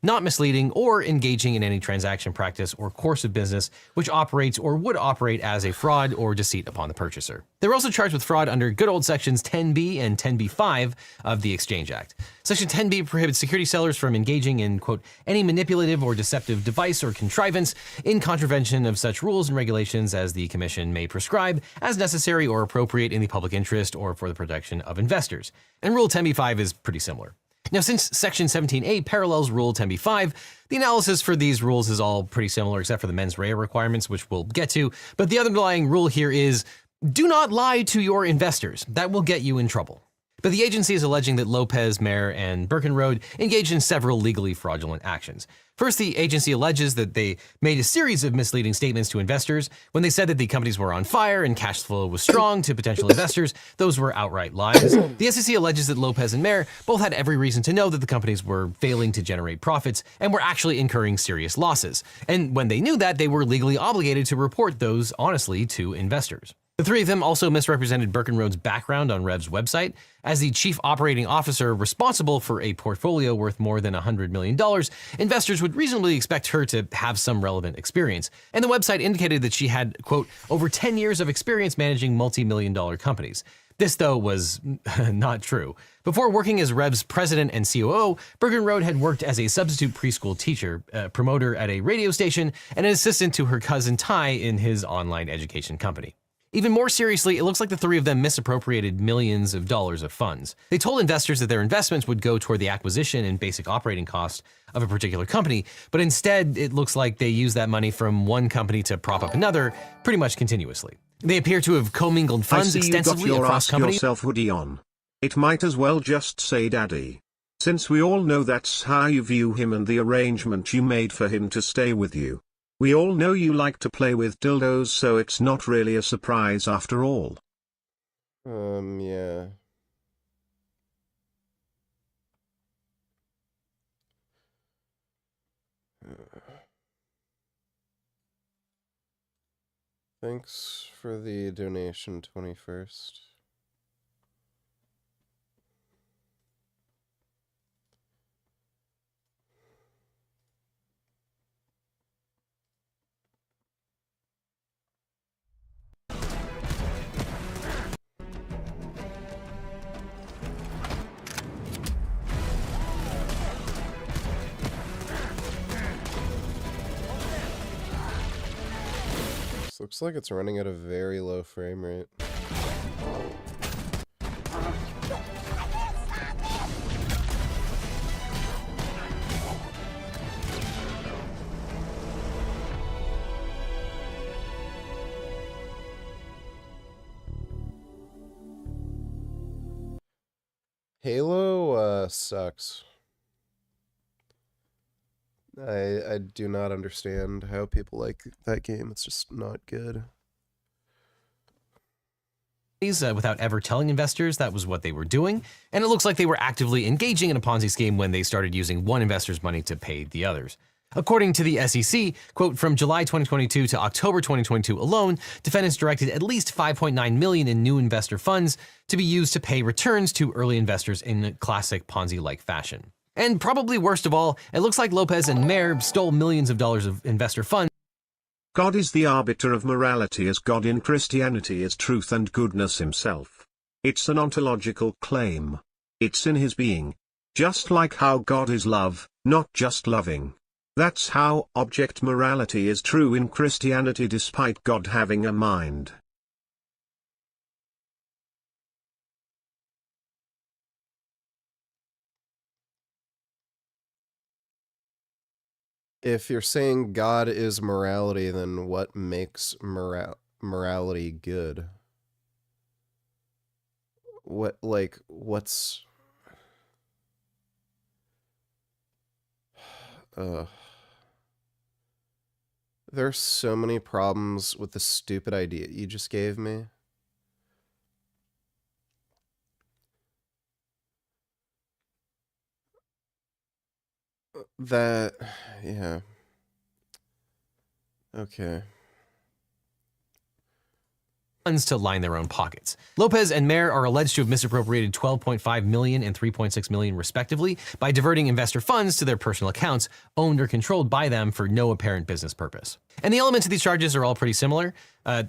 Not misleading or engaging in any transaction practice or course of business which operates or would operate as a fraud or deceit upon the purchaser. They were also charged with fraud under good old sections 10b and 10b-5 of the Exchange Act. Section 10b prohibits security sellers from engaging in, quote, any manipulative or deceptive device or contrivance in contravention of such rules and regulations as the Commission may prescribe as necessary or appropriate in the public interest or for the protection of investors. And Rule 10b-5 is pretty similar. Now, since Section 17A parallels Rule 10b-5, the analysis for these rules is all pretty similar except for the mens rea requirements, which we'll get to. But the underlying rule here is, do not lie to your investors. That will get you in trouble. But the agency is alleging that Lopez, Mayer, and Birkenrode engaged in several legally fraudulent actions. First, the agency alleges that they made a series of misleading statements to investors when they said that the companies were on fire and cash flow was strong to potential investors. Those were outright lies. The SEC alleges that Lopez and Mayer both had every reason to know that the companies were failing to generate profits and were actually incurring serious losses. And when they knew that, they were legally obligated to report those honestly to investors. The three of them also misrepresented Birkenrode's background on Rev's website. As the chief operating officer responsible for a portfolio worth more than $100 million, investors would reasonably expect her to have some relevant experience. And the website indicated that she had, quote, over 10 years of experience managing multi-million-dollar companies. This, though, was not true. Before working as Rev's president and COO, Bergenrode had worked as a substitute preschool teacher, a promoter at a radio station, and an assistant to her cousin Ty in his online education company. Even more seriously, it looks like the three of them misappropriated millions of dollars of funds. They told investors that their investments would go toward the acquisition and basic operating cost of a particular company, but instead it looks like they used that money from one company to prop up another pretty much continuously. They appear to have commingled funds extensively across companies. Yourself hoodie on. It might as well just say daddy. Since we all know that's how you view him and the arrangement you made for him to stay with you. We all know you like to play with dildos, so it's not really a surprise after all. Yeah. Thanks for the donation, 21st. This looks like it's running at a very low frame rate. Halo sucks. I do not understand how people like that game. It's just not good. Without ever telling investors that was what they were doing, and it looks like they were actively engaging in a Ponzi scheme when they started using one investor's money to pay the others. According to the SEC, quote, from July 2022 to October 2022 alone, defendants directed at least $5.9 million in new investor funds to be used to pay returns to early investors in classic Ponzi-like fashion. And probably worst of all, it looks like Lopez and Mayer stole millions of dollars of investor funds. God is the arbiter of morality, as God in Christianity is truth and goodness himself. It's an ontological claim. It's in his being. Just like how God is love, not just loving. That's how object morality is true in Christianity despite God having a mind. If you're saying God is morality, then what makes morality good? What's... There's so many problems with the stupid idea you just gave me. Yeah. Okay. Funds to line their own pockets. Lopez and Mayer are alleged to have misappropriated $12.5 million and $3.6 million respectively by diverting investor funds to their personal accounts, owned or controlled by them for no apparent business purpose. And the elements of these charges are all pretty similar.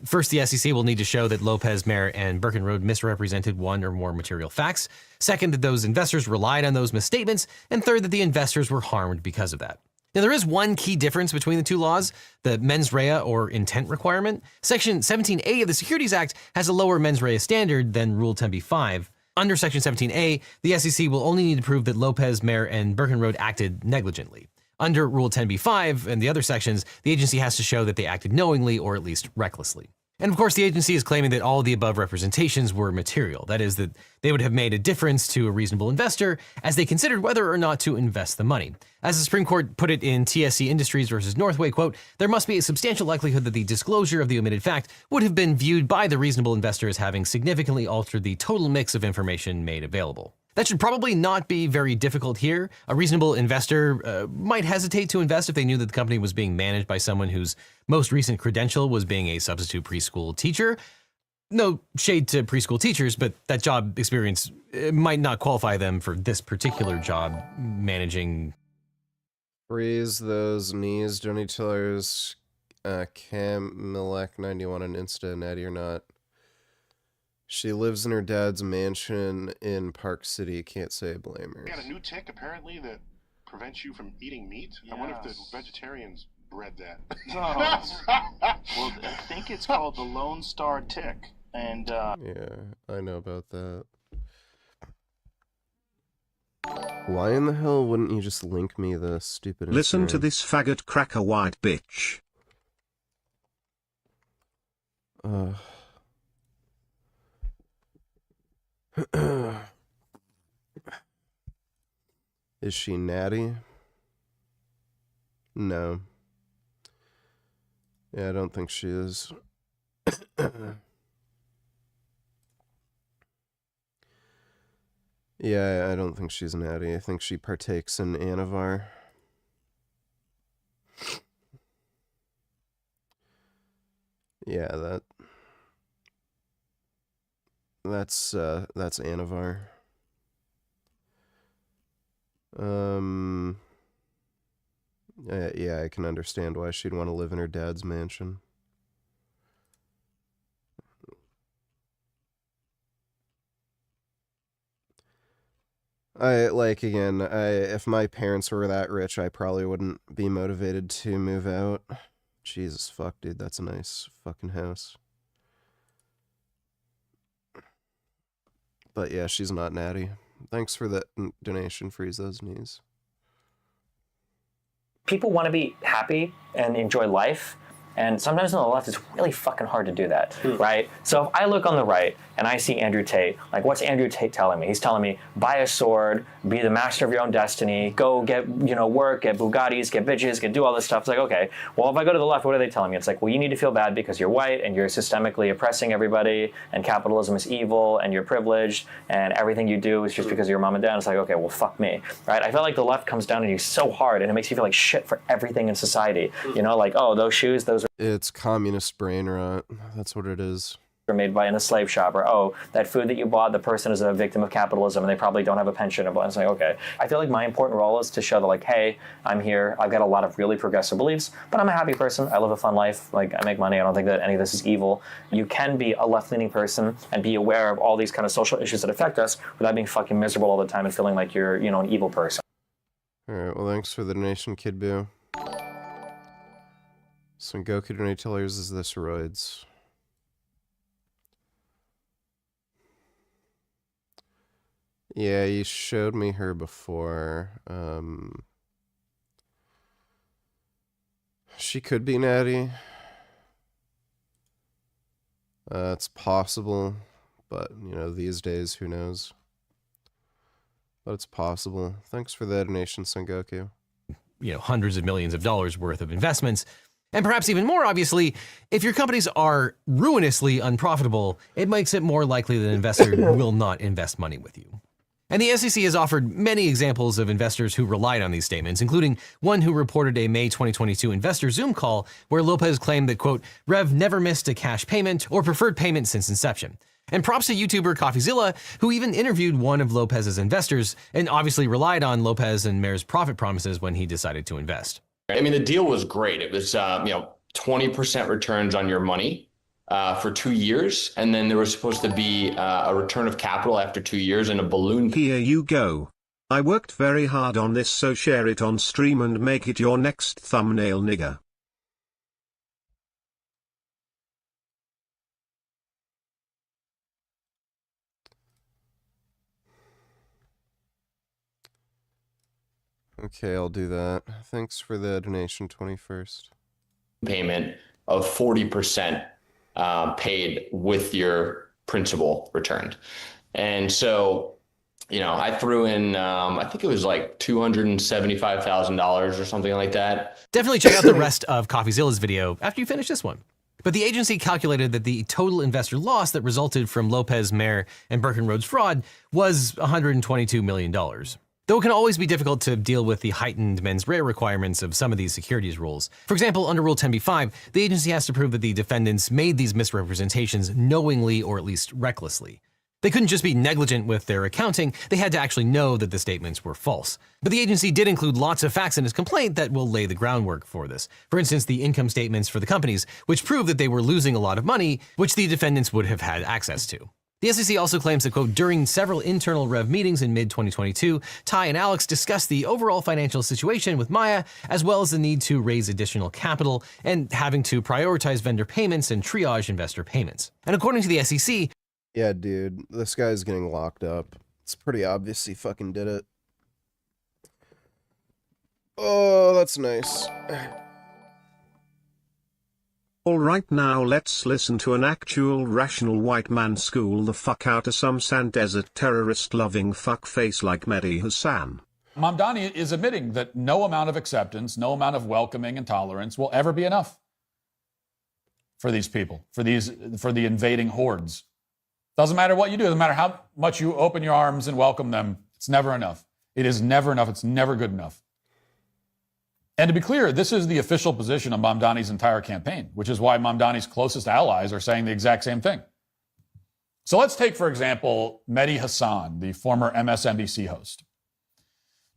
First, the SEC will need to show that Lopez, Mayer, and Berkenrode misrepresented one or more material facts. Second, that those investors relied on those misstatements. And third, that the investors were harmed because of that. Now, there is one key difference between the two laws, the mens rea or intent requirement. Section 17A of the Securities Act has a lower mens rea standard than Rule 10b-5. Under Section 17A, the SEC will only need to prove that Lopez, Mayer, and Berkenrode acted negligently. Under Rule 10b-5 and the other sections, the agency has to show that they acted knowingly or at least recklessly. And of course, the agency is claiming that all of the above representations were material. That is, that they would have made a difference to a reasonable investor as they considered whether or not to invest the money. As the Supreme Court put it in TSC Industries versus Northway, quote, there must be a substantial likelihood that the disclosure of the omitted fact would have been viewed by the reasonable investor as having significantly altered the total mix of information made available. That should probably not be very difficult here. A reasonable investor might hesitate to invest if they knew that the company was being managed by someone whose most recent credential was being a substitute preschool teacher. No shade to preschool teachers, but that job experience might not qualify them for this particular job managing. Freeze those knees, donators, Cam Milek 91 and Insta, Natty or not. She lives in her dad's mansion in Park City. Can't say I blame her. Got a new tick apparently that prevents you from eating meat. I wonder if the vegetarians bred that. No. Well, I think it's called the Lone Star tick. And yeah, I know about that. Why in the hell wouldn't you just link me the stupid Listen to Instagram? this faggot cracker white bitch. Is she natty? No. Yeah, I don't think she is. Yeah, I don't think she's natty. I think she partakes in Anavar. Yeah, that's Anavar. Yeah, I can understand why she'd want to live in her dad's mansion. If my parents were that rich, I probably wouldn't be motivated to move out. Jesus fuck, dude, that's a nice fucking house. But yeah, she's not natty. Thanks for the donation, Freeze Those Knees. People want to be happy and enjoy life. And sometimes on the left, it's really fucking hard to do that, right? So if I look on the right and I see Andrew Tate, like what's Andrew Tate telling me? He's telling me, buy a sword, be the master of your own destiny, go get, work, get Bugattis, get bitches, do all this stuff. It's like, okay, well, if I go to the left, what are they telling me? It's like, well, you need to feel bad because you're white and you're systemically oppressing everybody and capitalism is evil and you're privileged and everything you do is just because of your mom and dad. It's like, okay, well, fuck me, right? I feel like the left comes down on you so hard and it makes you feel like shit for everything in society. Like, oh, those shoes, those It's communist brain rot. That's what it is. Are made by in a slave shop, or oh, that food that you bought, the person is a victim of capitalism and they probably don't have a pension. It's like, okay. I feel like my important role is to show that, like, hey, I'm here. I've got a lot of really progressive beliefs, but I'm a happy person. I live a fun life. Like, I make money. I don't think that any of this is evil. You can be a left-leaning person and be aware of all these kind of social issues that affect us without being fucking miserable all the time and feeling like you're, an evil person. All right. Well, thanks for the donation, Kid Boo. Son Goku donate tellers is this roids. Yeah, you showed me her before. She could be natty. It's possible, but these days, who knows? But it's possible. Thanks for the donation, Son Goku. Hundreds of millions of dollars worth of investments. And perhaps even more obviously, if your companies are ruinously unprofitable, it makes it more likely that an investor will not invest money with you. And the SEC has offered many examples of investors who relied on these statements, including one who reported a May 2022 investor Zoom call where Lopez claimed that, quote, Rev never missed a cash payment or preferred payment since inception. And props to YouTuber CoffeeZilla, who even interviewed one of Lopez's investors and obviously relied on Lopez and Mayor's profit promises when he decided to invest. I mean, the deal was great. It was, 20% returns on your money for 2 years. And then there was supposed to be a return of capital after 2 years and a balloon. Here you go. I worked very hard on this, so share it on stream and make it your next thumbnail, nigga. Okay, I'll do that. Thanks for the donation, 21st. Payment of 40% paid with your principal returned. And so, I threw in, I think it was like $275,000 or something like that. Definitely check out the rest of CoffeeZilla's video after you finish this one. But the agency calculated that the total investor loss that resulted from Lopez, Mayer, and Birkenrode's fraud was $122 million. Though it can always be difficult to deal with the heightened mens rea requirements of some of these securities rules. For example, under Rule 10b-5, the agency has to prove that the defendants made these misrepresentations knowingly or at least recklessly. They couldn't just be negligent with their accounting, they had to actually know that the statements were false. But the agency did include lots of facts in its complaint that will lay the groundwork for this. For instance, the income statements for the companies, which prove that they were losing a lot of money, which the defendants would have had access to. The SEC also claims that, quote, during several internal Rev meetings in mid-2022, Ty and Alex discussed the overall financial situation with Maya, as well as the need to raise additional capital and having to prioritize vendor payments and triage investor payments. And according to the SEC, yeah, dude, this guy's getting locked up. It's pretty obvious he fucking did it. Oh, that's nice. Alright, now let's listen to an actual rational white man school the fuck out of some sand desert terrorist loving fuckface like Mehdi Hassan. Mamdani is admitting that no amount of acceptance, no amount of welcoming and tolerance will ever be enough for these people, for the invading hordes. Doesn't matter what you do, doesn't matter how much you open your arms and welcome them, it's never enough. It is never enough, it's never good enough. And to be clear, this is the official position of Mamdani's entire campaign, which is why Mamdani's closest allies are saying the exact same thing. So let's take, for example, Mehdi Hassan, the former MSNBC host.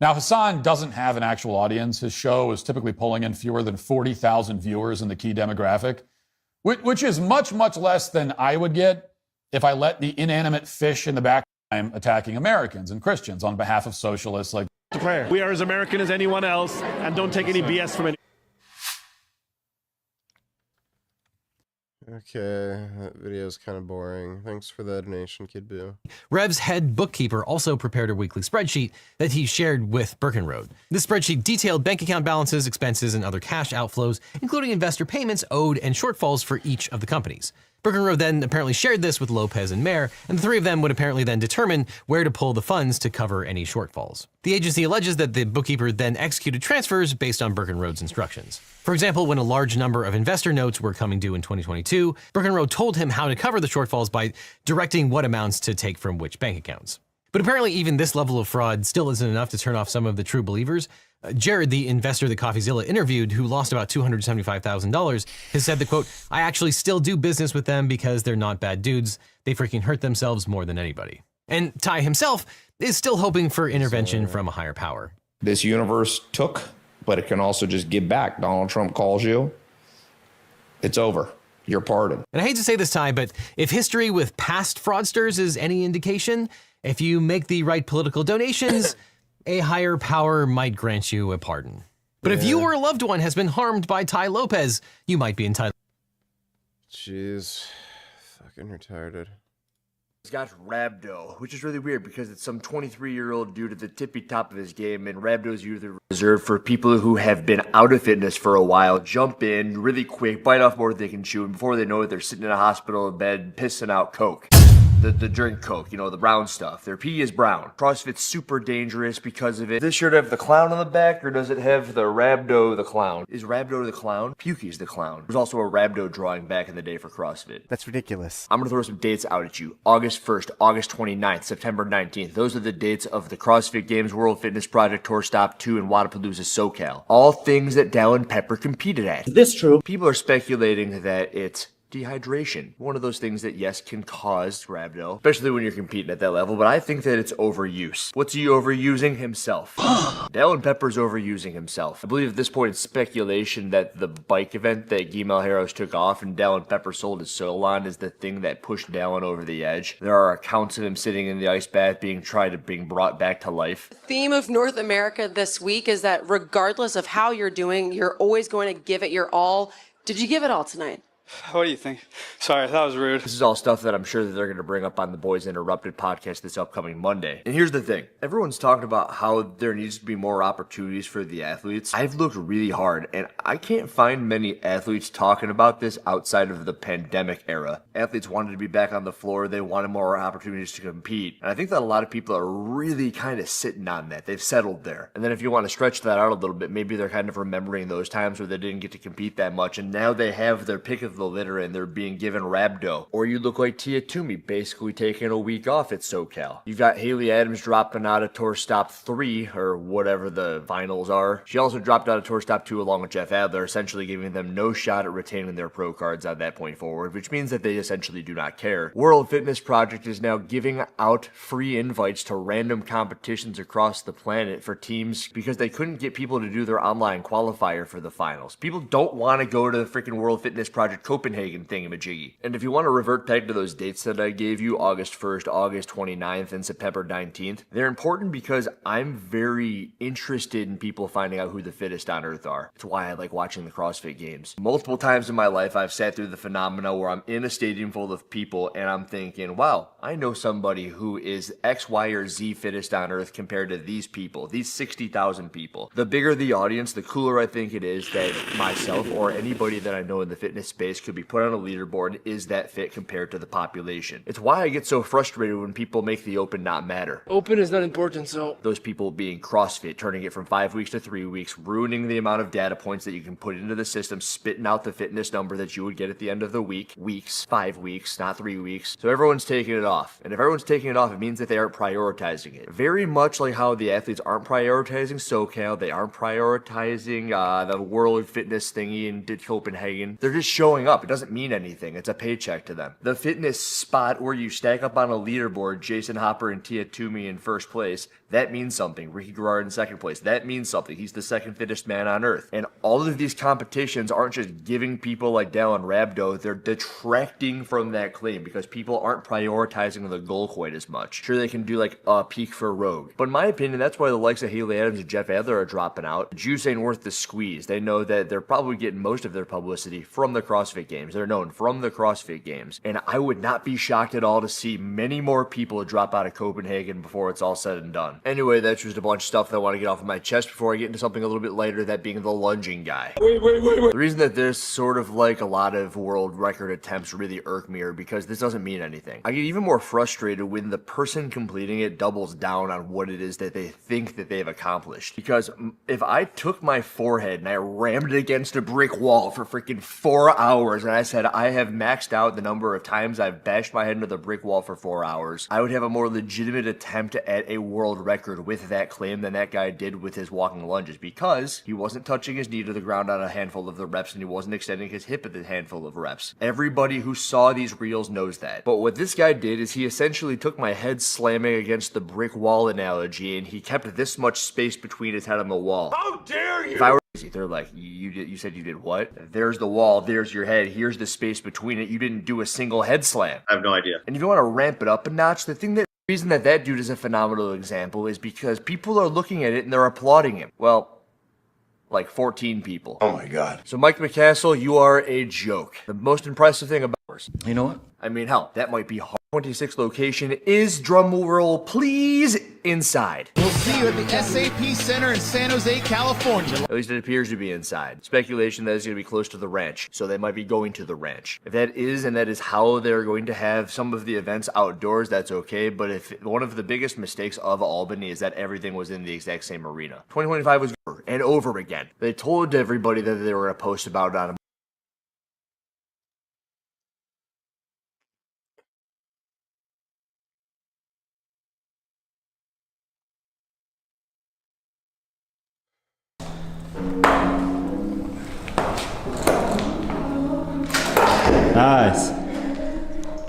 Now, Hassan doesn't have an actual audience. His show is typically pulling in fewer than 40,000 viewers in the key demographic, which is much, much less than I would get if I let the inanimate fish in the background attacking Americans and Christians on behalf of socialists like prayer. We are as American as anyone else, and don't take any BS from it. Okay, that video is kind of boring. Thanks for the donation, Kid Boo. Rev's head bookkeeper also prepared a weekly spreadsheet that he shared with Birkenroad. This spreadsheet detailed bank account balances, expenses, and other cash outflows, including investor payments owed and shortfalls for each of the companies. Birkenroad then apparently shared this with Lopez and Mayer, and the three of them would apparently then determine where to pull the funds to cover any shortfalls. The agency alleges that the bookkeeper then executed transfers based on Birkenroad's instructions. For example, when a large number of investor notes were coming due in 2022, Birkenroad told him how to cover the shortfalls by directing what amounts to take from which bank accounts. But apparently even this level of fraud still isn't enough to turn off some of the true believers. Jared, the investor that CoffeeZilla interviewed, who lost about $275,000, has said that, quote, I actually still do business with them because they're not bad dudes. They freaking hurt themselves more than anybody. And Ty himself is still hoping for intervention from a higher power. This universe took, but it can also just give back. Donald Trump calls you, it's over. You're pardoned. And I hate to say this, Ty, but if history with past fraudsters is any indication, if you make the right political donations, a higher power might grant you a pardon. But if you or a loved one has been harmed by Ty Lopez, you might be entitled. Jeez. Fucking retarded. He's got Rhabdo, which is really weird because it's some 23-year-old dude at the tippy top of his game, and Rhabdo's usually reserved for people who have been out of fitness for a while, jump in really quick, bite off more than they can chew, and before they know it, they're sitting in a hospital bed pissing out coke. The drink coke, you know, the brown stuff. Their pee is brown. CrossFit's super dangerous because of it. Does this shirt have the clown on the back, or does it have the Rhabdo the clown? Is Rhabdo the clown? Pukey's the clown. There's also a Rhabdo drawing back in the day for CrossFit. That's ridiculous. I'm gonna throw some dates out at you. August 1st, August 29th, September 19th. Those are the dates of the CrossFit Games World Fitness Project Tour Stop 2 in Wadapalooza, SoCal. All things that Dallin Pepper competed at. Is this true? People are speculating that it's dehydration. One of those things that, yes, can cause Rhabdo, especially when you're competing at that level, but I think that it's overuse. What's he overusing? Himself. Dallin Pepper's overusing himself. I believe at this point it's speculation that the bike event that Guy Malheiros took off and Dallin Pepper sold his soul on is the thing that pushed Dallin over the edge. There are accounts of him sitting in the ice bath being brought back to life. The theme of North America this week is that regardless of how you're doing, you're always going to give it your all. Did you give it all tonight? What do you think? Sorry, that was rude. This is all stuff that I'm sure that they're going to bring up on the Boys Interrupted podcast this upcoming Monday. And here's the thing. Everyone's talking about how there needs to be more opportunities for the athletes. I've looked really hard, and I can't find many athletes talking about this outside of the pandemic era. Athletes wanted to be back on the floor. They wanted more opportunities to compete. And I think that a lot of people are really kind of sitting on that. They've settled there. And then if you want to stretch that out a little bit, maybe they're kind of remembering those times where they didn't get to compete that much, and now they have their pick of the litter and they're being given Rhabdo. Or you look like Tia Toomey, basically taking a week off at SoCal. You've got Haley Adams dropping out of Tour Stop 3, or whatever the finals are. She also dropped out of Tour Stop 2 along with Jeff Adler, essentially giving them no shot at retaining their pro cards on that point forward, which means that they essentially do not care. World Fitness Project is now giving out free invites to random competitions across the planet for teams because they couldn't get people to do their online qualifier for the finals. People don't want to go to the freaking World Fitness Project Copenhagen thingamajiggy. And if you want to revert back to those dates that I gave you, August 1st, August 29th, and September 19th, they're important because I'm very interested in people finding out who the fittest on earth are. It's why I like watching the CrossFit Games. Multiple times in my life, I've sat through the phenomena where I'm in a stadium full of people and I'm thinking, wow, I know somebody who is X, Y, or Z fittest on earth compared to these people, these 60,000 people. The bigger the audience, the cooler I think it is that myself or anybody that I know in the fitness space could be put on a leaderboard is that fit compared to the population. It's why I get so frustrated when people make the open not matter. Open is not important, so. Those people being CrossFit, turning it from 5 weeks to 3 weeks, ruining the amount of data points that you can put into the system, spitting out the fitness number that you would get at the end of the week. Weeks, 5 weeks, not 3 weeks. So everyone's taking it off. And if everyone's taking it off, it means that they aren't prioritizing it. Very much like how the athletes aren't prioritizing SoCal, they aren't prioritizing the World Fitness thingy in Copenhagen. They're just showing up. It doesn't mean anything. It's a paycheck to them. The fitness spot where you stack up on a leaderboard, Jason Hopper and Tia Toomey in first place, that means something. Ricky Garard in second place, that means something. He's the second fittest man on earth. And all of these competitions aren't just giving people like Dallin Rabdo, they're detracting from that claim because people aren't prioritizing the goal quite as much. Sure, they can do like a peak for Rogue. But in my opinion, that's why the likes of Haley Adams and Jeff Adler are dropping out. The juice ain't worth the squeeze. They know that they're probably getting most of their publicity from the CrossFit Games. They're known from the CrossFit Games. And I would not be shocked at all to see many more people drop out of Copenhagen before it's all said and done. Anyway, that's just a bunch of stuff that I want to get off of my chest before I get into something a little bit lighter, that being the lunging guy. Wait. The reason that there's sort of like a lot of world record attempts really irk me are because this doesn't mean anything. I get even more frustrated when the person completing it doubles down on what it is that they think that they've accomplished. Because if I took my forehead and I rammed it against a brick wall for freaking 4 hours and I said I have maxed out the number of times I've bashed my head into the brick wall for 4 hours, I would have a more legitimate attempt at a world record with that claim than that guy did with his walking lunges, because he wasn't touching his knee to the ground on a handful of the reps and he wasn't extending his hip at the handful of reps. Everybody who saw these reels knows that. But what this guy did is he essentially took my head slamming against the brick wall analogy and he kept this much space between his head and the wall. How dare you! If I were they're like, you said you did what? There's the wall, there's your head, here's the space between it. You didn't do a single head slam. I have no idea. And if you want to ramp it up a notch, the reason that dude is a phenomenal example is because people are looking at it and they're applauding him. Well, like 14 people. Oh my God. So Mike McCassell, you are a joke. The most impressive thing about yours. You know what? I mean, hell, that might be hard. 26th location is, drum roll please, inside. We'll see you at the SAP Center in San Jose, California. At least it appears to be inside. Speculation that is going to be close to the ranch, so they might be going to the ranch. If that is, and that is how they're going to have some of the events outdoors, that's okay, but if one of the biggest mistakes of Albany is that everything was in the exact same arena. 2025 was over and over again. They told everybody that they were going to post about it on Nice.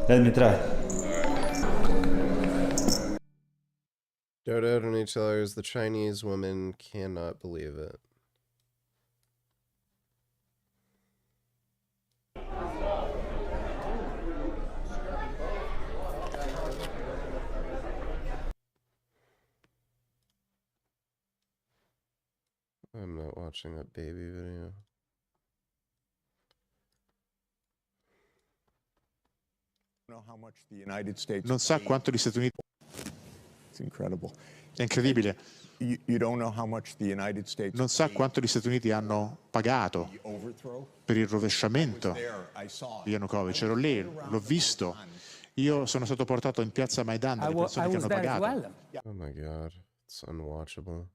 Let me try. Dodo to each others, the Chinese woman cannot believe it. I'm not watching that baby video. Non sa quanto gli Stati Uniti. It's incredible. È incredibile. You don't know how much the United States Non sa quanto gli Stati Uniti hanno pagato per il rovesciamento di Yanukovych. Ero lì, l'ho visto. Io sono stato portato in piazza Maidan dalle persone che hanno pagato. Oh my God, it's unwatchable.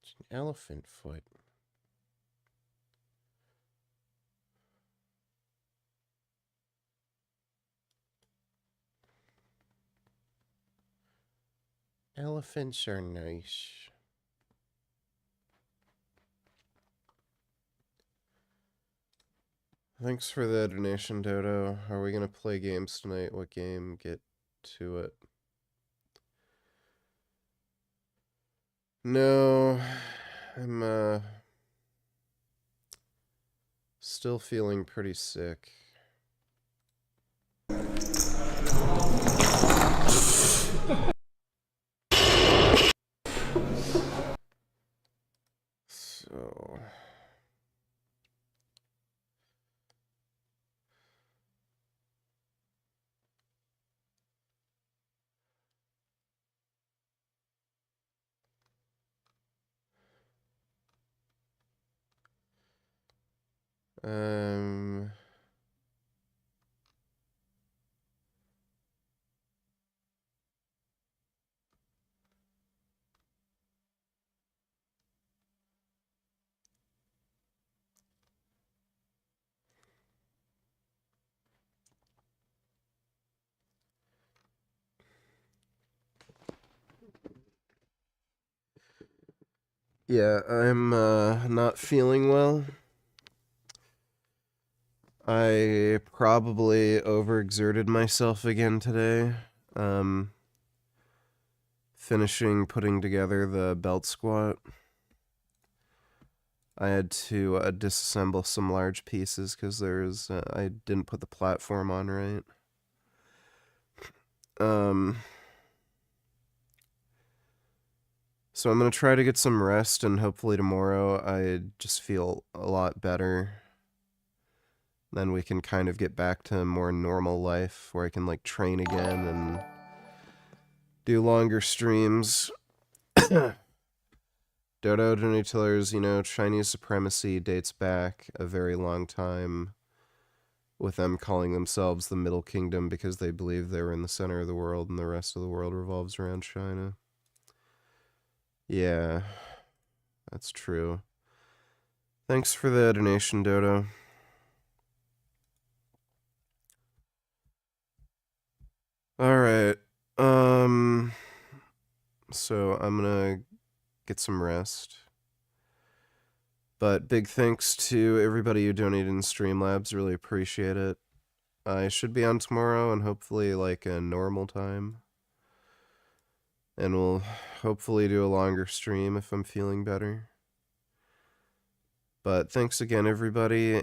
It's an elephant foot. Elephants are nice. Thanks for the donation, Dodo. Are we gonna play games tonight? What game? Get to it. No, I'm still feeling pretty sick. So um yeah, I'm not feeling well. I probably overexerted myself again today. Finishing putting together the belt squat. I had to disassemble some large pieces because I didn't put the platform on right. So I'm going to try to get some rest, and hopefully tomorrow I just feel a lot better. Then we can kind of get back to more normal life where I can like train again and do longer streams. Dodo Donatillers, you know, Chinese supremacy dates back a very long time, with them calling themselves the Middle Kingdom because they believe they were in the center of the world and the rest of the world revolves around China. Yeah, that's true. Thanks for the donation, Dodo. Alright, so I'm gonna get some rest. But big thanks to everybody who donated in Streamlabs, really appreciate it. I should be on tomorrow and hopefully like a normal time. And we'll hopefully do a longer stream if I'm feeling better. But thanks again, everybody.